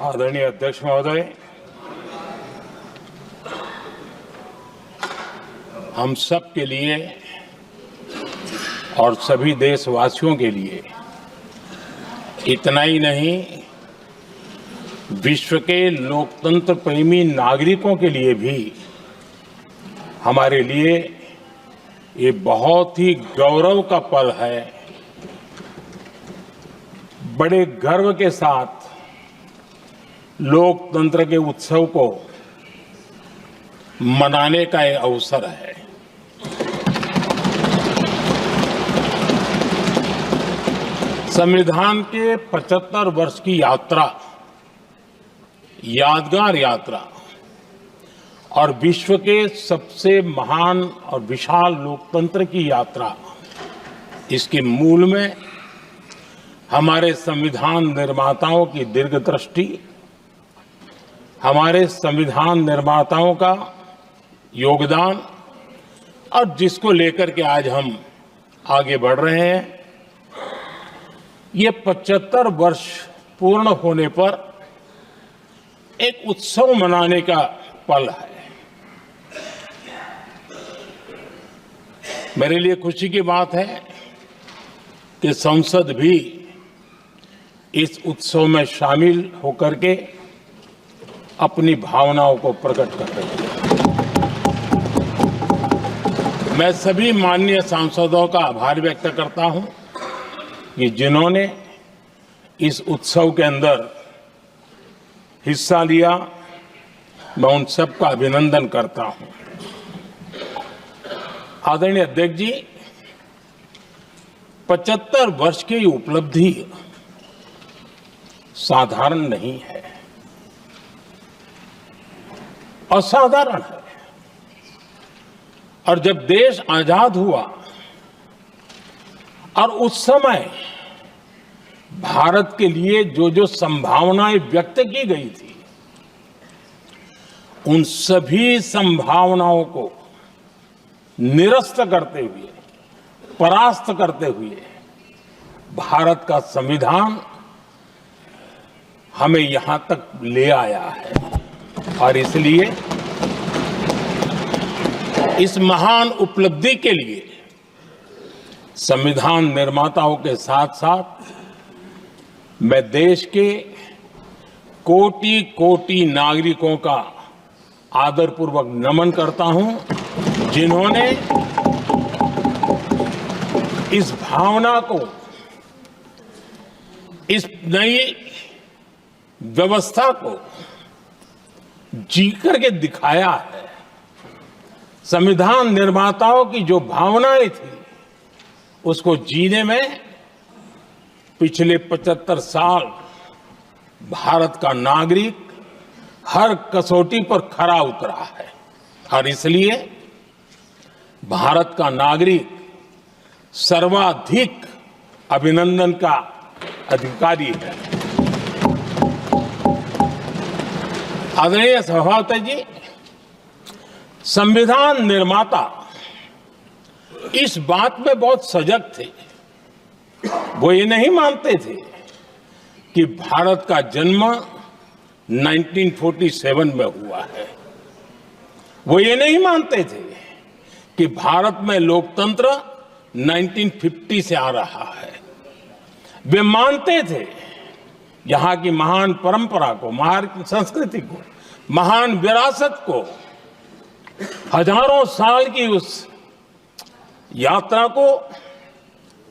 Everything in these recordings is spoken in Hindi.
आदरणीय अध्यक्ष महोदय, हम सब के लिए और सभी देशवासियों के लिए इतना ही नहीं, विश्व के लोकतंत्र प्रेमी नागरिकों के लिए भी हमारे लिए ये बहुत ही गौरव का पल है। बड़े गर्व के साथ लोकतंत्र के उत्सव को मनाने का ये अवसर है। संविधान के 75 वर्ष की यात्रा, यादगार यात्रा और विश्व के सबसे महान और विशाल लोकतंत्र की यात्रा, इसके मूल में हमारे संविधान निर्माताओं की दीर्घदृष्टि, हमारे संविधान निर्माताओं का योगदान और जिसको लेकर के आज हम आगे बढ़ रहे हैं, ये 75 वर्ष पूर्ण होने पर एक उत्सव मनाने का पल है। मेरे लिए खुशी की बात है कि संसद भी इस उत्सव में शामिल होकर के अपनी भावनाओं को प्रकट कर रही है। मैं सभी माननीय सांसदों का आभार व्यक्त करता हूं कि जिन्होंने इस उत्सव के अंदर हिस्सा लिया। मैं उन सबका अभिनंदन करता हूं। आदरणीय अध्यक्ष जी, 75 वर्ष की उपलब्धि साधारण नहीं है, असाधारण है। और जब देश आजाद हुआ और उस समय भारत के लिए जो जो संभावनाएं व्यक्त की गई थी, उन सभी संभावनाओं को निरस्त करते हुए, परास्त करते हुए भारत का संविधान हमें यहां तक ले आया है। और इसलिए इस महान उपलब्धि के लिए संविधान निर्माताओं के साथ साथ मैं देश के कोटि कोटि नागरिकों का आदरपूर्वक नमन करता हूं, जिन्होंने इस भावना को, इस नई व्यवस्था को जी करके दिखाया है। संविधान निर्माताओं की जो भावनाएं थी, उसको जीने में पिछले 75 साल भारत का नागरिक हर कसौटी पर खरा उतरा है। और इसलिए भारत का नागरिक सर्वाधिक अभिनंदन का अधिकारी है। आदरणीय सभापति जी, संविधान निर्माता इस बात में बहुत सजग थे। वो ये नहीं मानते थे कि भारत का जन्म 1947 में हुआ है। वो ये नहीं मानते थे कि भारत में लोकतंत्र 1950 से आ रहा है। वे मानते थे यहां की महान परंपरा को, महान संस्कृति को, महान विरासत को, हजारों साल की उस यात्रा को,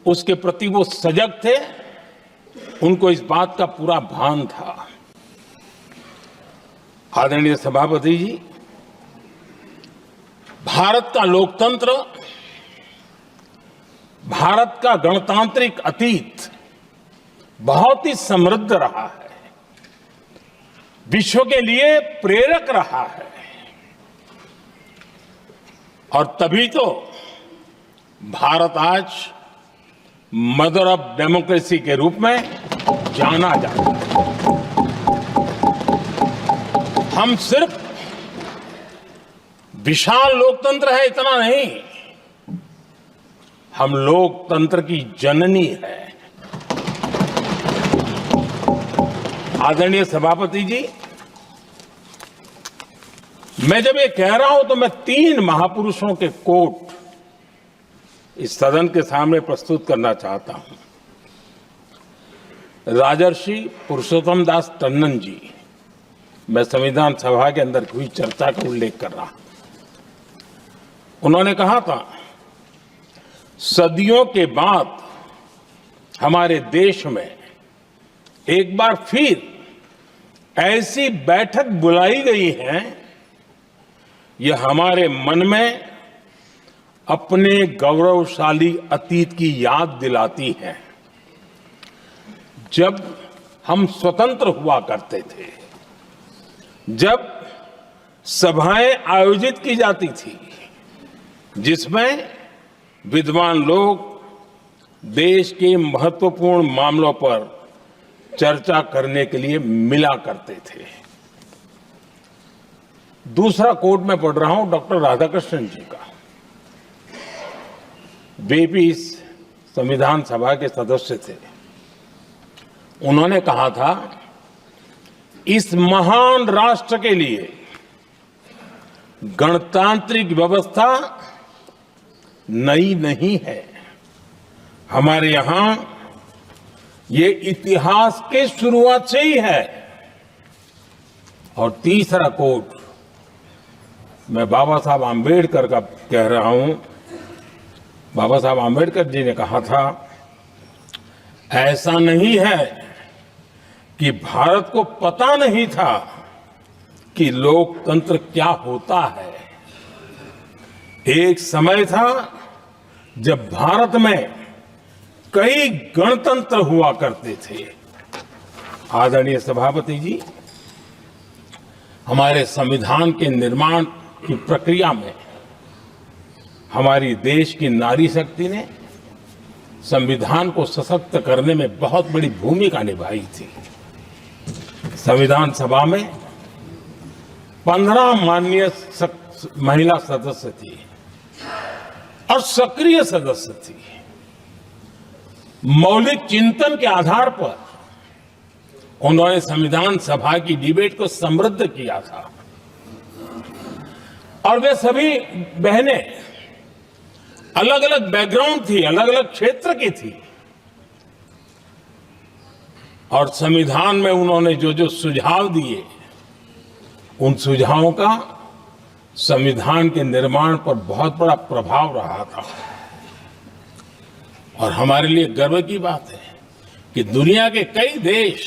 उसके प्रति वो सजग थे। उनको इस बात का पूरा भान था। आदरणीय सभापति जी, भारत का लोकतंत्र, भारत का गणतांत्रिक अतीत बहुत ही समृद्ध रहा है, विश्व के लिए प्रेरक रहा है। और तभी तो भारत आज मदर ऑफ डेमोक्रेसी के रूप में जाना जाता है। हम सिर्फ विशाल लोकतंत्र है इतना नहीं, हम लोकतंत्र की जननी है। आदरणीय सभापति जी, मैं जब ये कह रहा हूं तो मैं 3 महापुरुषों के कोट इस सदन के सामने प्रस्तुत करना चाहता हूं। राजर्षि पुरुषोत्तम दास टंडन जी, मैं संविधान सभा के अंदर हुई चर्चा का उल्लेख कर रहा हूं। उन्होंने कहा था, सदियों के बाद हमारे देश में एक बार फिर ऐसी बैठक बुलाई गई है, यह हमारे मन में अपने गौरवशाली अतीत की याद दिलाती है, जब हम स्वतंत्र हुआ करते थे, जब सभाएं आयोजित की जाती थी, जिसमें विद्वान लोग देश के महत्वपूर्ण मामलों पर चर्चा करने के लिए मिला करते थे। दूसरा कोट मैं पढ़ रहा हूं डॉक्टर राधाकृष्णन जी का। वे भी इस संविधान सभा के सदस्य थे। उन्होंने कहा था, इस महान राष्ट्र के लिए गणतांत्रिक व्यवस्था नई नहीं है। हमारे यहां ये इतिहास के शुरुआत से ही है। और तीसरा कोट मैं बाबा साहब आम्बेडकर का कह रहा हूं। बाबा साहब आम्बेडकर जी ने कहा था, ऐसा नहीं है कि भारत को पता नहीं था कि लोकतंत्र क्या होता है। एक समय था जब भारत में कई गणतंत्र हुआ करते थे। आदरणीय सभापति जी, हमारे संविधान के निर्माण की प्रक्रिया में हमारी देश की नारी शक्ति ने संविधान को सशक्त करने में बहुत बड़ी भूमिका निभाई थी। संविधान सभा में 15 माननीय महिला सदस्य थी और सक्रिय सदस्य थी। मौलिक चिंतन के आधार पर उन्होंने संविधान सभा की डिबेट को समृद्ध किया था। और वे सभी बहनें अलग अलग बैकग्राउंड थी, अलग अलग क्षेत्र की थी। और संविधान में उन्होंने जो जो सुझाव दिए, उन सुझावों का संविधान के निर्माण पर बहुत बड़ा प्रभाव रहा था। और हमारे लिए गर्व की बात है कि दुनिया के कई देश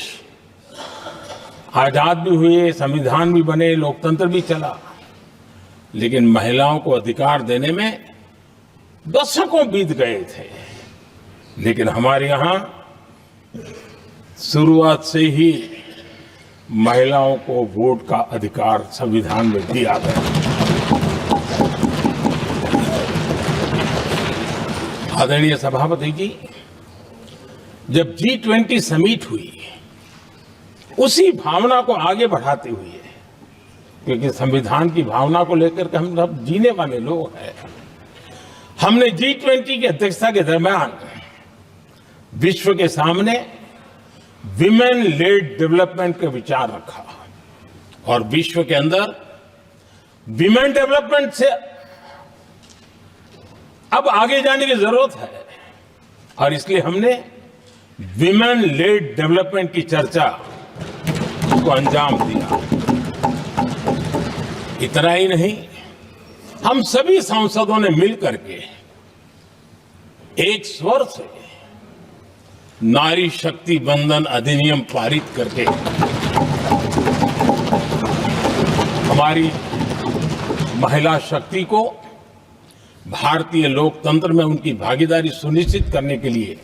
आजाद भी हुए, संविधान भी बने, लोकतंत्र भी चला, लेकिन महिलाओं को अधिकार देने में दशकों बीत गए थे। लेकिन हमारे यहां शुरुआत से ही महिलाओं को वोट का अधिकार संविधान में दिया गया। आदरणीय सभापति जी, जब G20 समिट हुई, उसी भावना को आगे बढ़ाते हुए, क्योंकि संविधान की भावना को लेकर के हम सब जीने वाले लोग हैं, हमने G20 की अध्यक्षता के दरमियान विश्व के सामने विमेन लेड डेवलपमेंट का विचार रखा। और विश्व के अंदर विमेन डेवलपमेंट से अब आगे जाने की जरूरत है। और इसलिए हमने विमेन लेड डेवलपमेंट की चर्चा को अंजाम दिया। इतना ही नहीं, हम सभी सांसदों ने मिलकर के एक स्वर से नारी शक्ति बंधन अधिनियम पारित करके हमारी महिला शक्ति को भारतीय लोकतंत्र में उनकी भागीदारी सुनिश्चित करने के लिए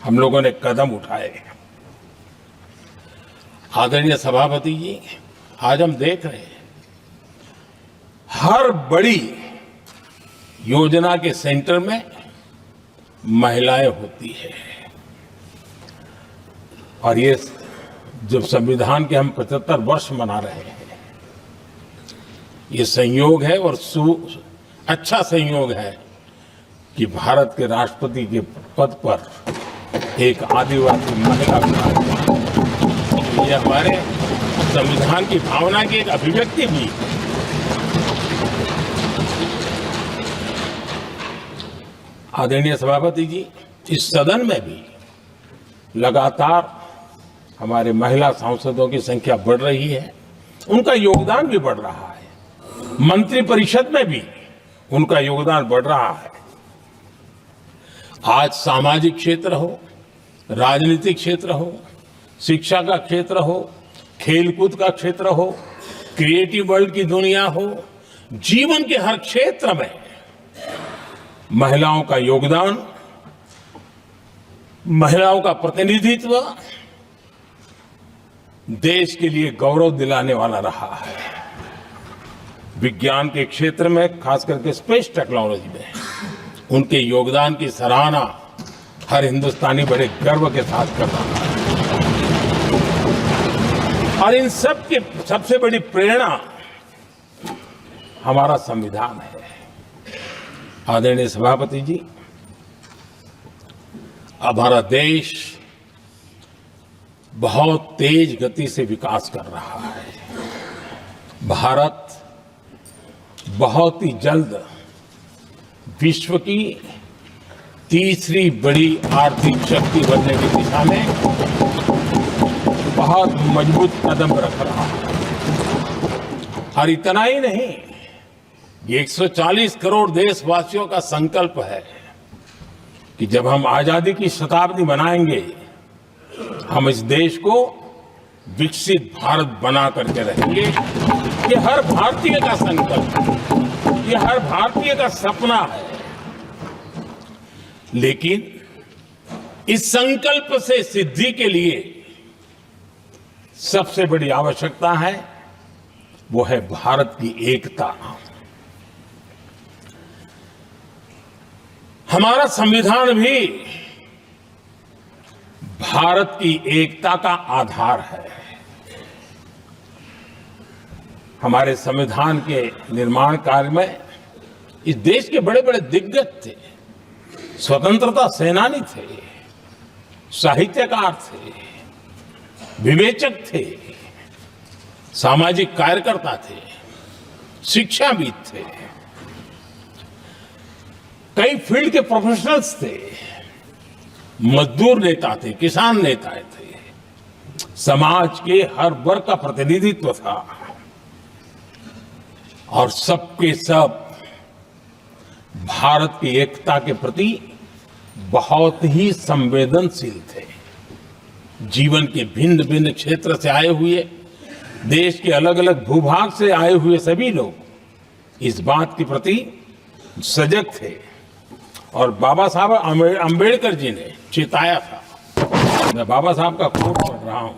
हम लोगों ने कदम उठाए। आदरणीय सभापति जी, आज हम देख रहे हैं हर बड़ी योजना के सेंटर में महिलाएं होती है। और ये जब संविधान के हम 75 वर्ष मना रहे हैं, ये संयोग है और अच्छा संयोग है कि भारत के राष्ट्रपति के पद पर एक आदिवासी महिला ये हमारे संविधान की भावना की एक अभिव्यक्ति भी है। आदरणीय सभापति जी, इस सदन में भी लगातार हमारे महिला सांसदों की संख्या बढ़ रही है, उनका योगदान भी बढ़ रहा है। मंत्रिपरिषद में भी उनका योगदान बढ़ रहा है। आज सामाजिक क्षेत्र हो, राजनीतिक क्षेत्र हो, शिक्षा का क्षेत्र हो, खेलकूद का क्षेत्र हो, क्रिएटिव वर्ल्ड की दुनिया हो, जीवन के हर क्षेत्र में महिलाओं का योगदान, महिलाओं का प्रतिनिधित्व देश के लिए गौरव दिलाने वाला रहा है। विज्ञान के क्षेत्र में, खास करके स्पेस टेक्नोलॉजी में उनके योगदान की सराहना हर हिंदुस्तानी बड़े गर्व के साथ कर रहा है। और इन सब की सबसे बड़ी प्रेरणा हमारा संविधान है। आदरणीय सभापति जी, हमारा देश बहुत तेज गति से विकास कर रहा है। भारत बहुत ही जल्द विश्व की तीसरी बड़ी आर्थिक शक्ति बनने की दिशा में बहुत मजबूत कदम रख रहा है। और इतना ही नहीं, ये 140 करोड़ देशवासियों का संकल्प है कि जब हम आजादी की शताब्दी मनाएंगे, हम इस देश को विकसित भारत बना करके रहेंगे। ये हर भारतीय का संकल्प है, ये हर भारतीय का सपना है। लेकिन इस संकल्प से सिद्धि के लिए सबसे बड़ी आवश्यकता है, वो है भारत की एकता। हमारा संविधान भी भारत की एकता का आधार है। हमारे संविधान के निर्माण कार्य में इस देश के बड़े बड़े दिग्गज थे, स्वतंत्रता सेनानी थे, साहित्यकार थे, विवेचक थे, सामाजिक कार्यकर्ता थे, शिक्षाविद थे, कई फील्ड के प्रोफेशनल्स थे, मजदूर नेता थे, किसान नेता थे, समाज के हर वर्ग का प्रतिनिधित्व था और सबके सब भारत की एकता के प्रति बहुत ही संवेदनशील थे। जीवन के भिन्न भिन्न क्षेत्र से आए हुए, देश के अलग अलग भूभाग से आए हुए सभी लोग इस बात के प्रति सजग थे। और बाबा साहब अंबेडकर जी ने चेताया था। मैं बाबा साहब का कोट पढ़ रहा हूं।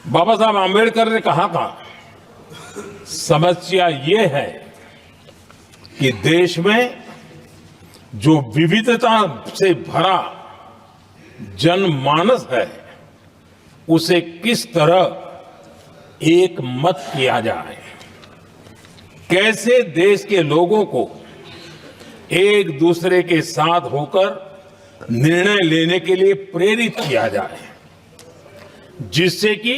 बाबा साहब अंबेडकर ने कहा था, समस्या ये है कि देश में जो विविधता से भरा जनमानस है, उसे किस तरह एक मत किया जाए, कैसे देश के लोगों को एक दूसरे के साथ होकर निर्णय लेने के लिए प्रेरित किया जाए, जिससे कि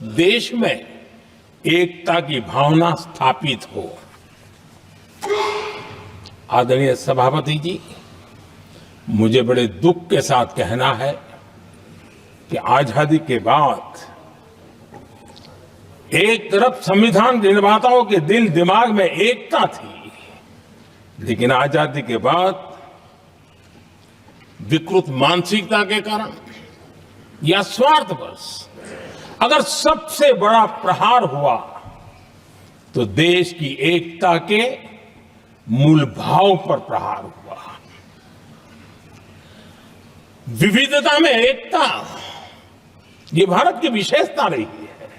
देश में एकता की भावना स्थापित हो। आदरणीय सभापति जी, मुझे बड़े दुख के साथ कहना है कि आजादी के बाद एक तरफ संविधान निर्माताओं के दिल दिमाग में एकता थी, लेकिन आजादी के बाद विकृत मानसिकता के कारण या स्वार्थवश अगर सबसे बड़ा प्रहार हुआ तो देश की एकता के मूल भाव पर प्रहार हुआ। विविधता में एकता, ये भारत की विशेषता रही है।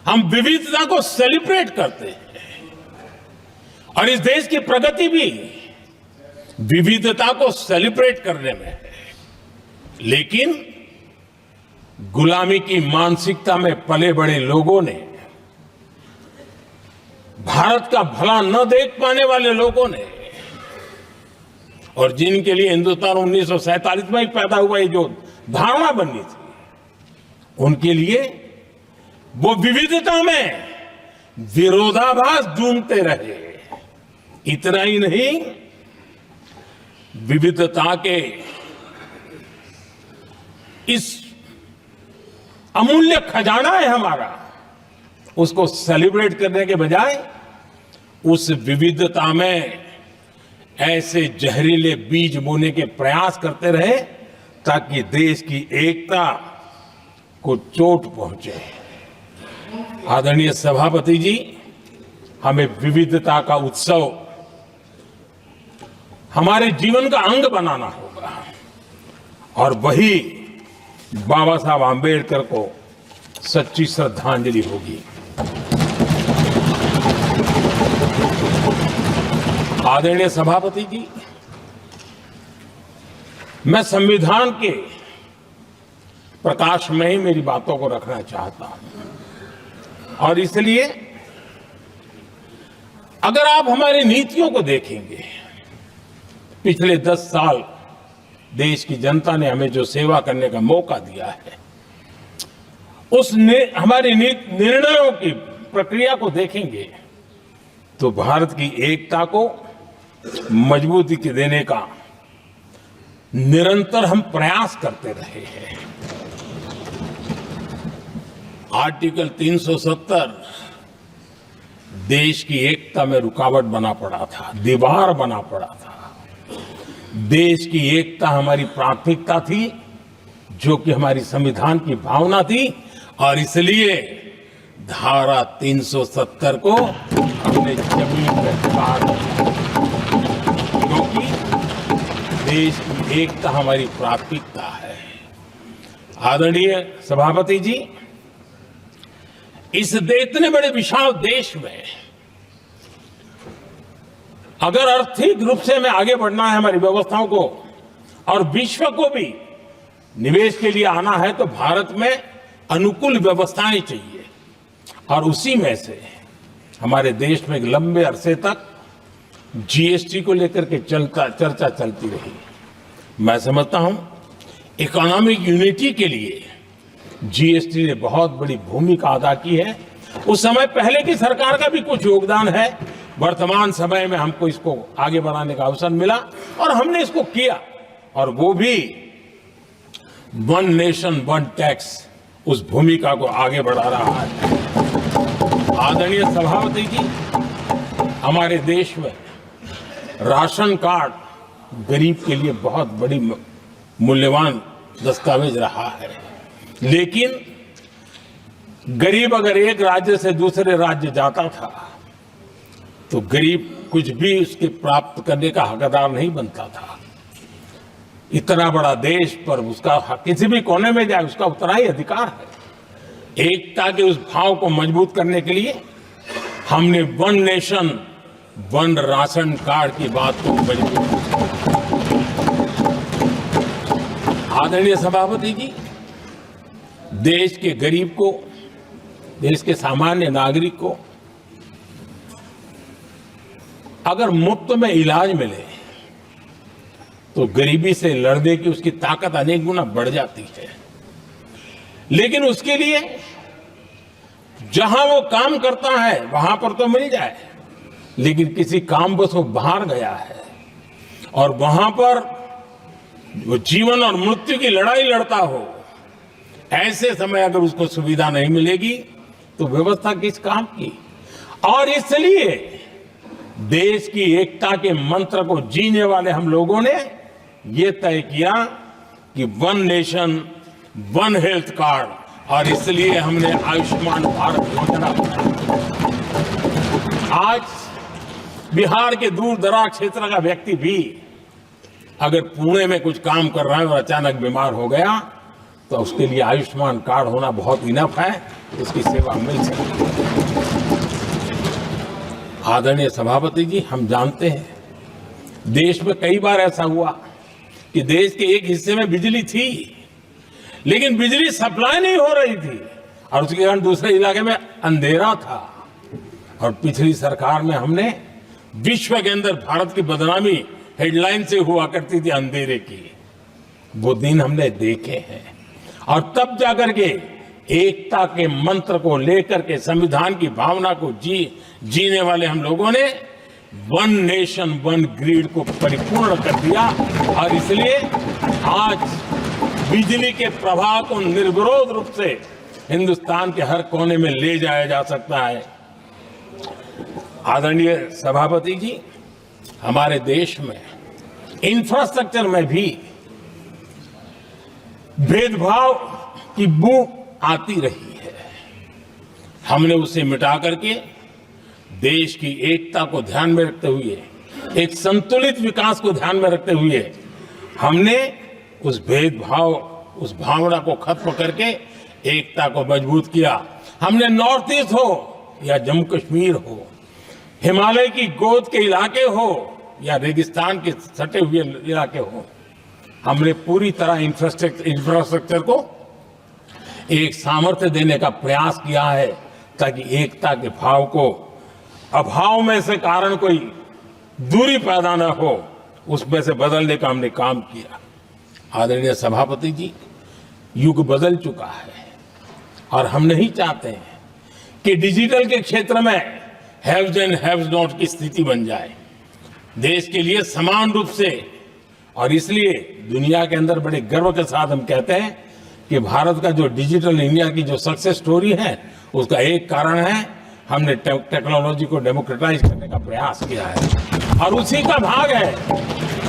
हम विविधता को सेलिब्रेट करते हैं और इस देश की प्रगति भी विविधता को सेलिब्रेट करने में है। लेकिन गुलामी की मानसिकता में पले बड़े लोगों ने, भारत का भला न देख पाने वाले लोगों ने, और जिनके लिए हिंदुस्तान 1947 में ही पैदा हुआ, ये जो धारणा बननी थी उनके लिए वो विविधता में विरोधाभास ढूंढते रहे। इतना ही नहीं, विविधता के इस अमूल्य खजाना है हमारा, उसको सेलिब्रेट करने के बजाय उस विविधता में ऐसे जहरीले बीज बोने के प्रयास करते रहे ताकि देश की एकता को चोट पहुंचे। आदरणीय सभापति जी, हमें विविधता का उत्सव हमारे जीवन का अंग बनाना होगा और वही बाबा साहब आंबेडकर को सच्ची श्रद्धांजलि होगी। आदरणीय सभापति जी, मैं संविधान के प्रकाश में ही मेरी बातों को रखना चाहता हूं और इसलिए अगर आप हमारी नीतियों को देखेंगे, पिछले 10 साल देश की जनता ने हमें जो सेवा करने का मौका दिया है, हमारी निर्णयों की प्रक्रिया को देखेंगे तो भारत की एकता को मजबूती देने का निरंतर हम प्रयास करते रहे हैं। आर्टिकल 370 देश की एकता में रुकावट बना पड़ा था, दीवार बना पड़ा था। देश की एकता हमारी प्राथमिकता थी, जो कि हमारी संविधान की भावना थी और इसलिए धारा 370 को हमने जमीन पर उतार दिया, क्योंकि देश की एकता हमारी प्राथमिकता है। आदरणीय सभापति जी, इस इतने बड़े विशाल देश में अगर आर्थिक रूप से हमें आगे बढ़ना है, हमारी व्यवस्थाओं को और विश्व को भी निवेश के लिए आना है, तो भारत में अनुकूल व्यवस्थाएं चाहिए और उसी में से हमारे देश में एक लंबे अरसे तक जीएसटी को लेकर के चर्चा चलती रही। मैं समझता हूं इकोनॉमिक यूनिटी के लिए जीएसटी ने बहुत बड़ी भूमिका अदा की है। उस समय पहले की सरकार का भी कुछ योगदान है। वर्तमान समय में हमको इसको आगे बढ़ाने का अवसर मिला और हमने इसको किया और वो भी वन नेशन वन टैक्स उस भूमिका को आगे बढ़ा रहा है। आदरणीय सभापति जी, हमारे देश में राशन कार्ड गरीब के लिए बहुत बड़ी मूल्यवान दस्तावेज रहा है, लेकिन गरीब अगर एक राज्य से दूसरे राज्य जाता था तो गरीब कुछ भी उसके प्राप्त करने का हकदार नहीं बनता था। इतना बड़ा देश पर उसका किसी भी कोने में जाए उसका उतना ही अधिकार है। एकता के उस भाव को मजबूत करने के लिए हमने one nation one ration card की बात को मजबूत। आदरणीय सभापति जी, देश के गरीब को, देश के सामान्य नागरिक को अगर मुफ्त में इलाज मिले तो गरीबी से लड़ने की उसकी ताकत अनेक गुना बढ़ जाती है। लेकिन उसके लिए जहां वो काम करता है वहां पर तो मिल जाए, लेकिन किसी काम बस वो बाहर गया है और वहां पर वो जीवन और मृत्यु की लड़ाई लड़ता हो, ऐसे समय अगर उसको सुविधा नहीं मिलेगी तो व्यवस्था किस काम की। और इसलिए देश की एकता के मंत्र को जीने वाले हम लोगों ने ये तय किया कि one nation one health card, और इसलिए हमने आयुष्मान भारत योजना बनाई। आज बिहार के दूर दराज क्षेत्र का व्यक्ति भी अगर पुणे में कुछ काम कर रहा है और अचानक बीमार हो गया तो उसके लिए आयुष्मान कार्ड होना बहुत इनफ है, उसकी सेवा मिल सकती है। आदरणीय सभापति जी, हम जानते हैं देश में कई बार ऐसा हुआ कि देश के एक हिस्से में बिजली थी लेकिन बिजली सप्लाई नहीं हो रही थी और उसके कारण दूसरे इलाके में अंधेरा था। और पिछली सरकार में हमने विश्व के अंदर भारत की बदनामी हेडलाइन से हुआ करती थी अंधेरे की, वो दिन हमने देखे हैं और तब जाकर के एकता के मंत्र को लेकर के संविधान की भावना को जीने वाले हम लोगों ने वन नेशन वन ग्रिड को परिपूर्ण कर दिया और इसलिए आज बिजली के प्रवाह को निर्विरोध रूप से हिंदुस्तान के हर कोने में ले जाया जा सकता है। आदरणीय सभापति जी, हमारे देश में इंफ्रास्ट्रक्चर में भी भेदभाव की बू आती रही है। हमने उसे मिटा करके देश की एकता को ध्यान में रखते हुए, एक संतुलित विकास को ध्यान में रखते हुए हमने उस भेदभाव, उस भावना को खत्म करके एकता को मजबूत किया। हमने नॉर्थ ईस्ट हो या जम्मू कश्मीर हो, हिमालय की गोद के इलाके हो या रेगिस्तान के सटे हुए इलाके हो, हमने पूरी तरह इंफ्रास्ट्रक्चर को एक सामर्थ्य देने का प्रयास किया है ताकि एकता के भाव को अभाव में से कारण कोई दूरी पैदा न हो, उसमें से बदलने का हमने काम किया। आदरणीय सभापति जी, युग बदल चुका है और हम नहीं चाहते हैं कि डिजिटल के क्षेत्र में हैव्स एंड हैव्स नॉट की स्थिति बन जाए। देश के लिए समान रूप से, और इसलिए दुनिया के अंदर बड़े गर्व के साथ हम कहते हैं कि भारत का जो डिजिटल इंडिया की जो सक्सेस स्टोरी है, उसका एक कारण है हमने टेक्नोलॉजी को डेमोक्रेटाइज करने का प्रयास किया है और उसी का भाग है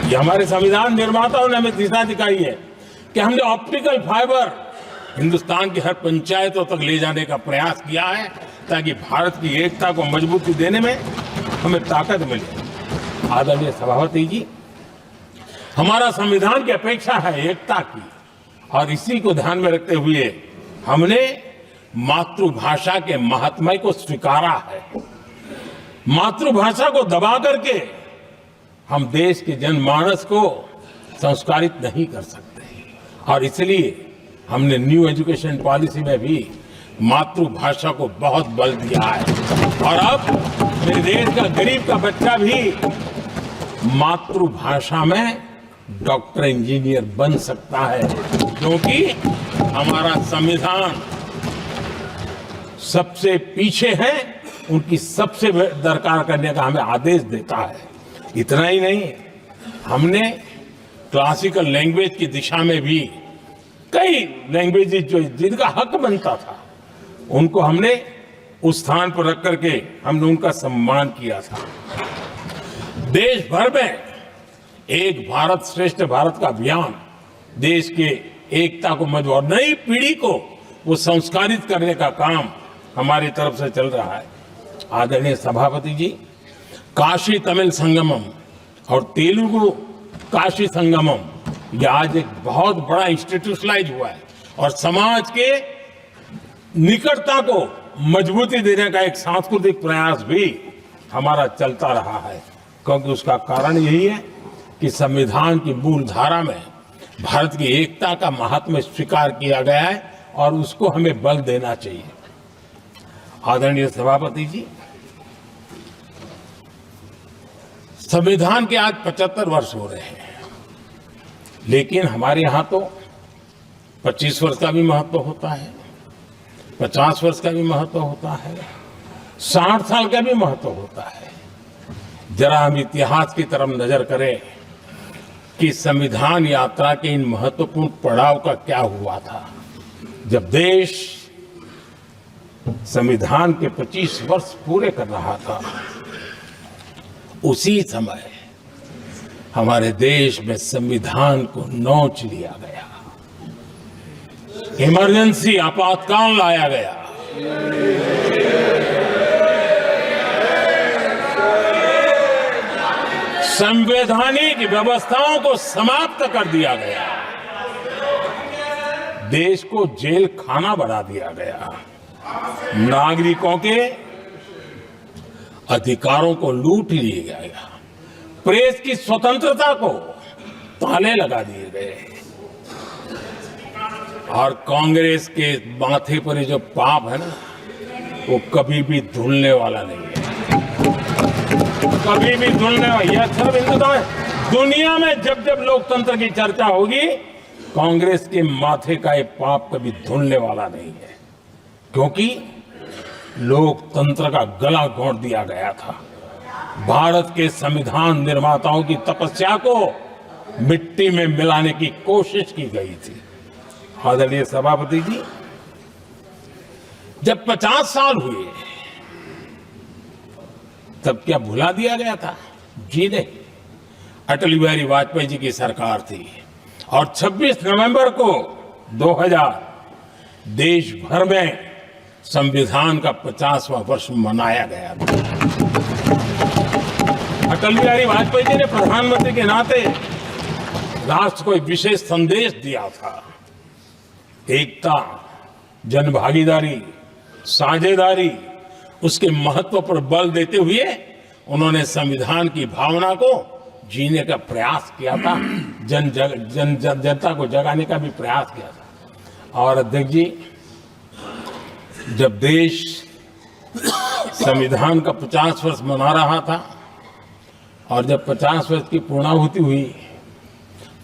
ये हमारे संविधान निर्माताओं ने हमें दिशा दिखाई है कि हमने ऑप्टिकल फाइबर हिंदुस्तान की हर पंचायतों तक ले जाने का प्रयास किया है ताकि भारत की एकता को मजबूती देने में हमें ताकत मिले। आदरणीय सभापति जी, हमारा संविधान की अपेक्षा है एकता की और इसी को ध्यान में रखते हुए हमने मातृभाषा के महात्म्य को स्वीकारा है। मातृभाषा को दबा करके हम देश के जनमानस को संस्कारित नहीं कर सकते और इसलिए हमने न्यू एजुकेशन पॉलिसी में भी मातृभाषा को बहुत बल दिया है और अब मेरे देश का गरीब का बच्चा भी मातृभाषा में डॉक्टर इंजीनियर बन सकता है क्योंकि हमारा संविधान सबसे पीछे है, उनकी सबसे दरकार करने का हमें आदेश देता है। इतना ही नहीं, हमने क्लासिकल लैंग्वेज की दिशा में भी कई लैंग्वेजेस जो जिनका हक बनता था उनको हमने उस स्थान पर रख करके हमने उनका सम्मान किया था। देश भर में एक भारत श्रेष्ठ भारत का अभियान देश के एकता को मजबूत और नई पीढ़ी को वो संस्कारित करने का काम हमारी तरफ से चल रहा है। आदरणीय सभापति जी, काशी तमिल संगमम और तेलुगु काशी संगमम ये आज एक बहुत बड़ा इंस्टीट्यूशनलाइज हुआ है और समाज के निकटता को मजबूती देने का एक सांस्कृतिक प्रयास भी हमारा चलता रहा है क्योंकि उसका कारण यही है कि संविधान की मूल धारा में भारत की एकता का महात्म्य स्वीकार किया गया है और उसको हमें बल देना चाहिए। आदरणीय सभापति जी, संविधान के आज 75 वर्ष हो रहे हैं लेकिन हमारे यहाँ तो 25 वर्ष का भी महत्व होता है, 50 वर्ष का भी महत्व होता है, 60 साल का भी महत्व होता है। जरा हम इतिहास की तरफ नजर करें कि संविधान यात्रा के इन महत्वपूर्ण पड़ाव का क्या हुआ था। जब देश संविधान के 25 वर्ष पूरे कर रहा था, उसी समय हमारे देश में संविधान को नोच लिया गया, इमरजेंसी आपातकाल लाया गया। संवैधानिक व्यवस्थाओं को समाप्त कर दिया गया, देश को जेल खाना बना दिया गया, नागरिकों के अधिकारों को लूट लिया गया, प्रेस की स्वतंत्रता को ताले लगा दिए गए और कांग्रेस के माथे पर ये जो पाप है ना, वो कभी भी धुलने वाला नहीं है, कभी भी धुलने वाला। यह सब हिंदुस्तान दुनिया में जब जब लोकतंत्र की चर्चा होगी, कांग्रेस के माथे का ये पाप कभी धुलने वाला नहीं है। क्योंकि लोकतंत्र का गला घोंट दिया गया था। भारत के संविधान निर्माताओं की तपस्या को मिट्टी में मिलाने की कोशिश की गई थी। आदरणीय सभापति जी, जब 50 साल हुए तब क्या भुला दिया गया था? जी नहीं, अटल बिहारी वाजपेयी जी की सरकार थी और 26 नवंबर को 2000 देश भर में संविधान का 50वां वर्ष मनाया गया था। अटल बिहारी वाजपेयी जी ने प्रधानमंत्री के नाते राष्ट्र को एक विशेष संदेश दिया था। एकता, जनभागीदारी, साझेदारी, उसके महत्व पर बल देते हुए उन्होंने संविधान की भावना को जीने का प्रयास किया था, जनता को जगाने का भी प्रयास किया था। और अध्यक्ष जी, जब देश संविधान का 50 वर्ष मना रहा था और जब 50 वर्ष की पूर्णाहुति हुई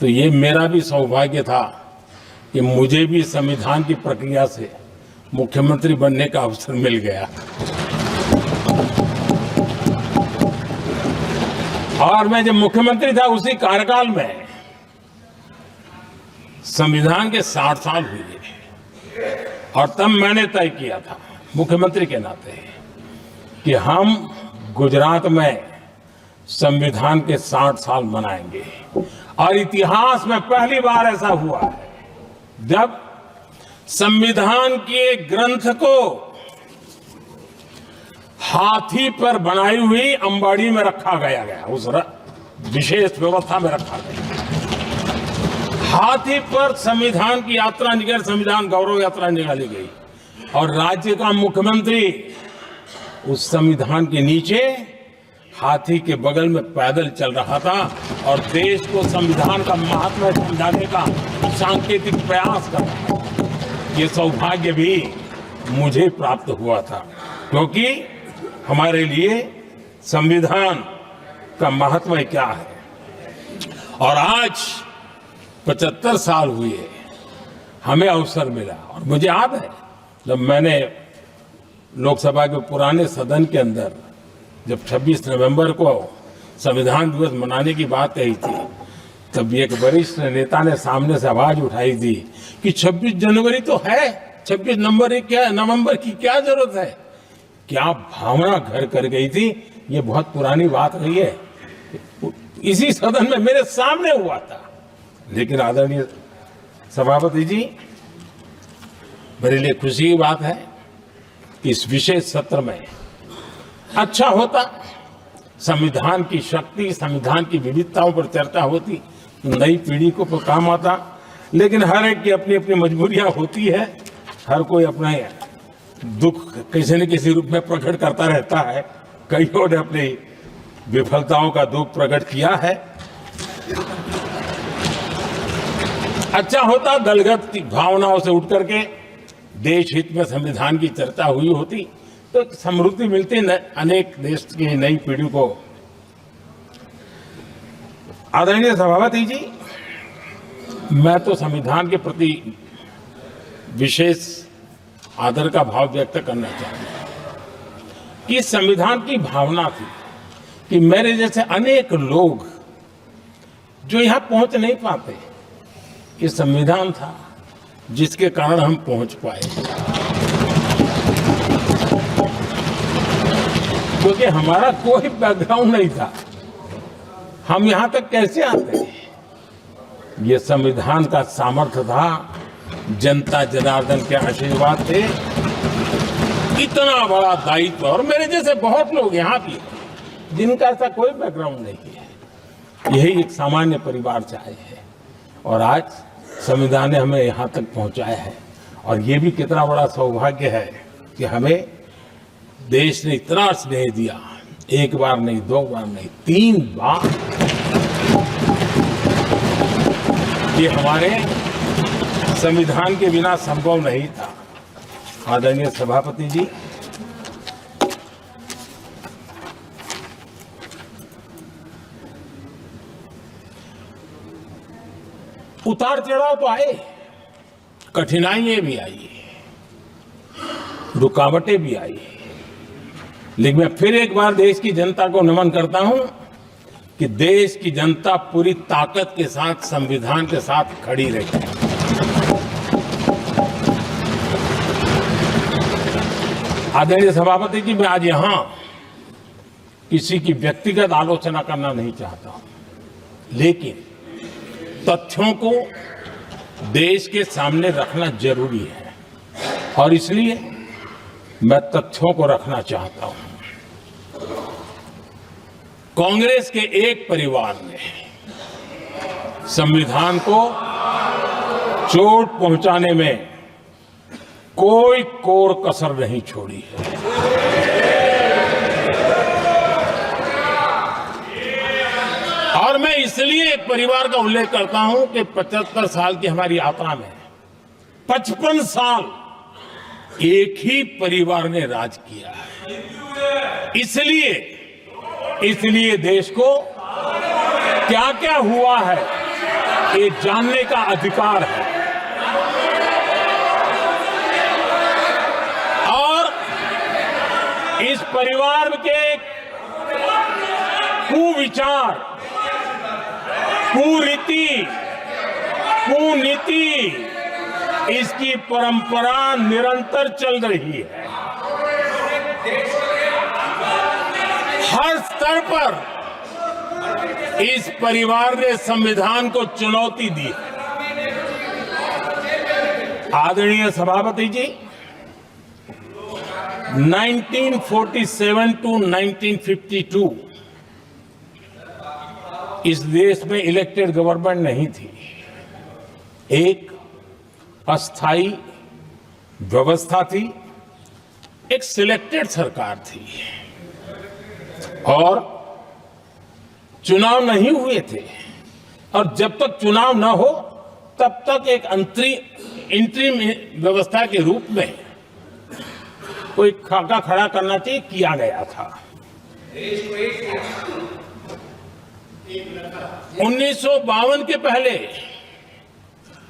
तो ये मेरा भी सौभाग्य था कि मुझे भी संविधान की प्रक्रिया से मुख्यमंत्री बनने का अवसर मिल गया। और मैं जब मुख्यमंत्री था उसी कार्यकाल में संविधान के 60 साल हुए और तब मैंने तय किया था मुख्यमंत्री के नाते कि हम गुजरात में संविधान के 60 साल मनाएंगे। और इतिहास में पहली बार ऐसा हुआ है जब संविधान के ग्रंथ को हाथी पर बनाई हुई अंबाड़ी में रखा गया, उस विशेष व्यवस्था में रखा गया। हाथी पर संविधान की यात्रा निकल, संविधान गौरव यात्रा निकाली गई और राज्य का मुख्यमंत्री उस संविधान के नीचे हाथी के बगल में पैदल चल रहा था और देश को संविधान का महत्व समझाने का सांकेतिक प्रयास कर रहा था। ये सौभाग्य भी मुझे प्राप्त हुआ था क्योंकि हमारे लिए संविधान का महत्व क्या है। और आज 75 साल हुए हमें अवसर मिला और मुझे याद है जब मैंने लोकसभा के पुराने सदन के अंदर जब 26 नवंबर को संविधान दिवस मनाने की बात कही थी तब एक वरिष्ठ नेता ने सामने से आवाज उठाई थी कि 26 जनवरी तो है, 26 नवंबर की क्या जरूरत है। क्या भावना घर कर गई थी, ये बहुत पुरानी बात रही है। इसी सदन में मेरे सामने हुआ था। लेकिन आदरणीय सभापति जी, मेरे लिए खुशी की बात है कि इस विशेष सत्र में अच्छा होता संविधान की शक्ति, संविधान की विविधताओं पर चर्चा होती, नई पीढ़ी को काम आता। लेकिन हर एक की अपनी अपनी मजबूरियां होती है, हर कोई अपना दुख किसी न किसी रूप में प्रकट करता रहता है। कईयों ने अपनी विफलताओं का दुख प्रकट किया है। अच्छा होता दलगत की भावनाओं से उठ करके देश हित में संविधान की चर्चा हुई होती तो समृद्धि मिलती अनेक देश की नई पीढ़ी को। आदरणीय सभापति जी, मैं तो संविधान के प्रति विशेष आदर का भाव व्यक्त करना चाहता हूं कि संविधान की भावना थी कि मेरे जैसे अनेक लोग जो यहां पहुंच नहीं पाते, ये संविधान था जिसके कारण हम पहुंच पाए। क्योंकि हमारा कोई बैकग्राउंड नहीं था, हम यहां तक कैसे आते हैं? ये संविधान का सामर्थ्य था, जनता जनार्दन के आशीर्वाद थे। इतना बड़ा दायित्व, और मेरे जैसे बहुत लोग यहाँ भी जिनका ऐसा कोई बैकग्राउंड नहीं है, यही एक सामान्य परिवार से आए हैं और आज संविधान ने हमें यहाँ तक पहुँचाया है। और ये भी कितना बड़ा सौभाग्य है कि हमें देश ने इतना स्नेह दिया, एक बार नहीं, दो बार नहीं, 3 बार। ये हमारे संविधान के बिना संभव नहीं था। आदरणीय सभापति जी, उतार चढ़ाव तो आए, कठिनाइयां भी आई, रुकावटें भी आई, लेकिन मैं फिर एक बार देश की जनता को नमन करता हूं कि देश की जनता पूरी ताकत के साथ संविधान के साथ खड़ी रही। आदरणीय सभापति जी, मैं आज यहां किसी की व्यक्तिगत आलोचना करना नहीं चाहता हूं, लेकिन तथ्यों को देश के सामने रखना जरूरी है और इसलिए मैं तथ्यों को रखना चाहता हूं। कांग्रेस के एक परिवार ने संविधान को चोट पहुंचाने में कोई कोर कसर नहीं छोड़ी है। और मैं इसलिए एक परिवार का उल्लेख करता हूं कि 75 साल की हमारी यात्रा में 55 साल एक ही परिवार ने राज किया है। इसलिए देश को क्या क्या हुआ है ये जानने का अधिकार है और इस परिवार के कुविचार, कुरीति, कुनीति, इसकी परंपरा निरंतर चल रही है। हर स्तर पर इस परिवार ने संविधान को चुनौती दी। आदरणीय सभापति जी, 1947 टू 1952 इस देश में इलेक्टेड गवर्नमेंट नहीं थी। एक अस्थाई व्यवस्था थी, एक सिलेक्टेड सरकार थी और चुनाव नहीं हुए थे और जब तक चुनाव न हो तब तक एक इंटरिम व्यवस्था के रूप में कोई खाका खड़ा करना चाहिए, किया गया था। 1952 के पहले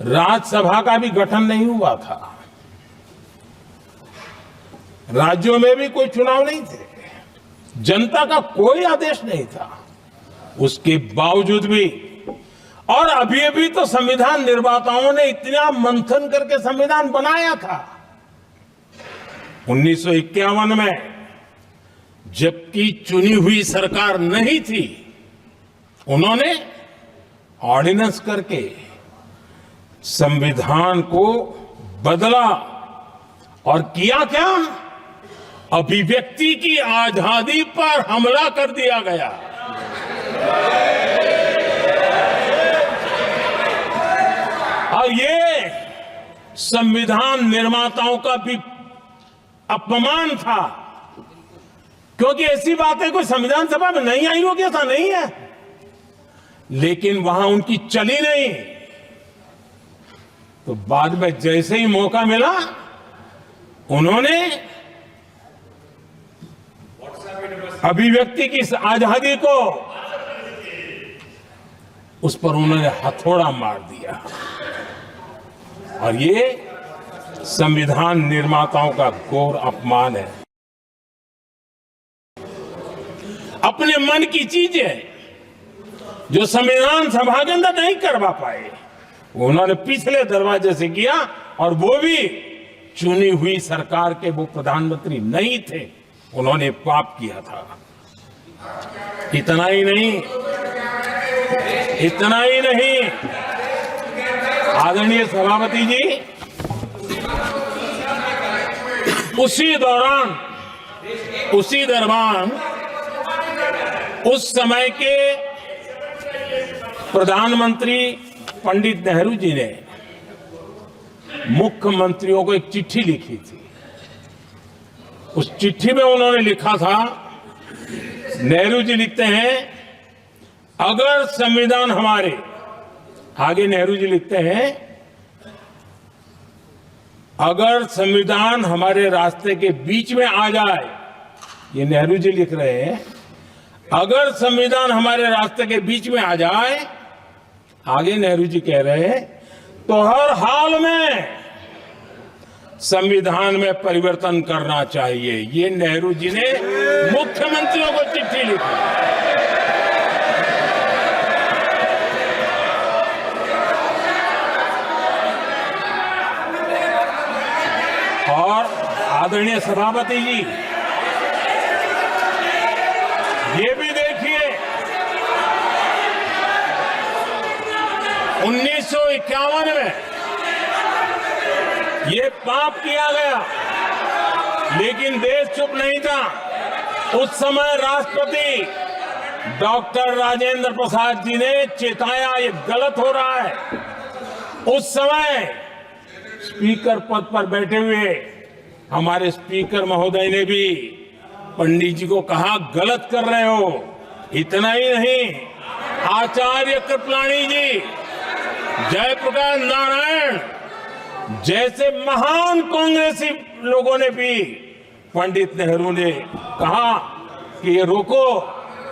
राज्यसभा का भी गठन नहीं हुआ था, राज्यों में भी कोई चुनाव नहीं थे, जनता का कोई आदेश नहीं था। उसके बावजूद भी और अभी तो संविधान निर्माताओं ने इतना मंथन करके संविधान बनाया था। 1951 में जबकि चुनी हुई सरकार नहीं थी, उन्होंने ऑर्डिनेंस करके संविधान को बदला और किया क्या? अभिव्यक्ति की आजादी पर हमला कर दिया गया। और ये संविधान निर्माताओं का भी अपमान था, क्योंकि ऐसी बातें कोई संविधान सभा में नहीं आई होगी, ऐसा नहीं है, लेकिन वहां उनकी चली नहीं। तो बाद में जैसे ही मौका मिला, उन्होंने अभिव्यक्ति की इस आजादी को, उस पर उन्होंने हथौड़ा मार दिया और ये संविधान निर्माताओं का घोर अपमान है। अपने मन की चीजें जो संविधान सभा के अंदर नहीं करवा पाए, उन्होंने पिछले दरवाजे से किया और वो भी चुनी हुई सरकार के वो प्रधानमंत्री नहीं थे, उन्होंने पाप किया था। इतना ही नहीं, आदरणीय सभापति जी, उसी दौरान उस समय के प्रधानमंत्री पंडित नेहरू जी ने मुख्यमंत्रियों को एक चिट्ठी लिखी थी। उस चिट्ठी में उन्होंने लिखा था, नेहरू जी लिखते हैं, अगर संविधान हमारे, आगे नेहरू जी लिखते हैं, अगर संविधान हमारे रास्ते के बीच में आ जाए, ये नेहरू जी लिख रहे हैं, अगर संविधान हमारे रास्ते के बीच में आ जाए, आगे नेहरू जी कह रहे हैं, तो हर हाल में संविधान में परिवर्तन करना चाहिए। ये नेहरू जी ने मुख्यमंत्रियों को चिट्ठी लिखी। और आदरणीय सभापति जी, ये भी देखिए 1951 में ये पाप किया गया, लेकिन देश चुप नहीं था। उस समय राष्ट्रपति डॉक्टर राजेंद्र प्रसाद जी ने चेताया ये गलत हो रहा है। उस समय स्पीकर पद पर बैठे हुए हमारे स्पीकर महोदय ने भी पंडित जी को कहा गलत कर रहे हो। इतना ही नहीं, आचार्य कृपलानी जी, जयप्रकाश नारायण जैसे महान कांग्रेसी लोगों ने भी पंडित नेहरू ने कहा कि ये रोको,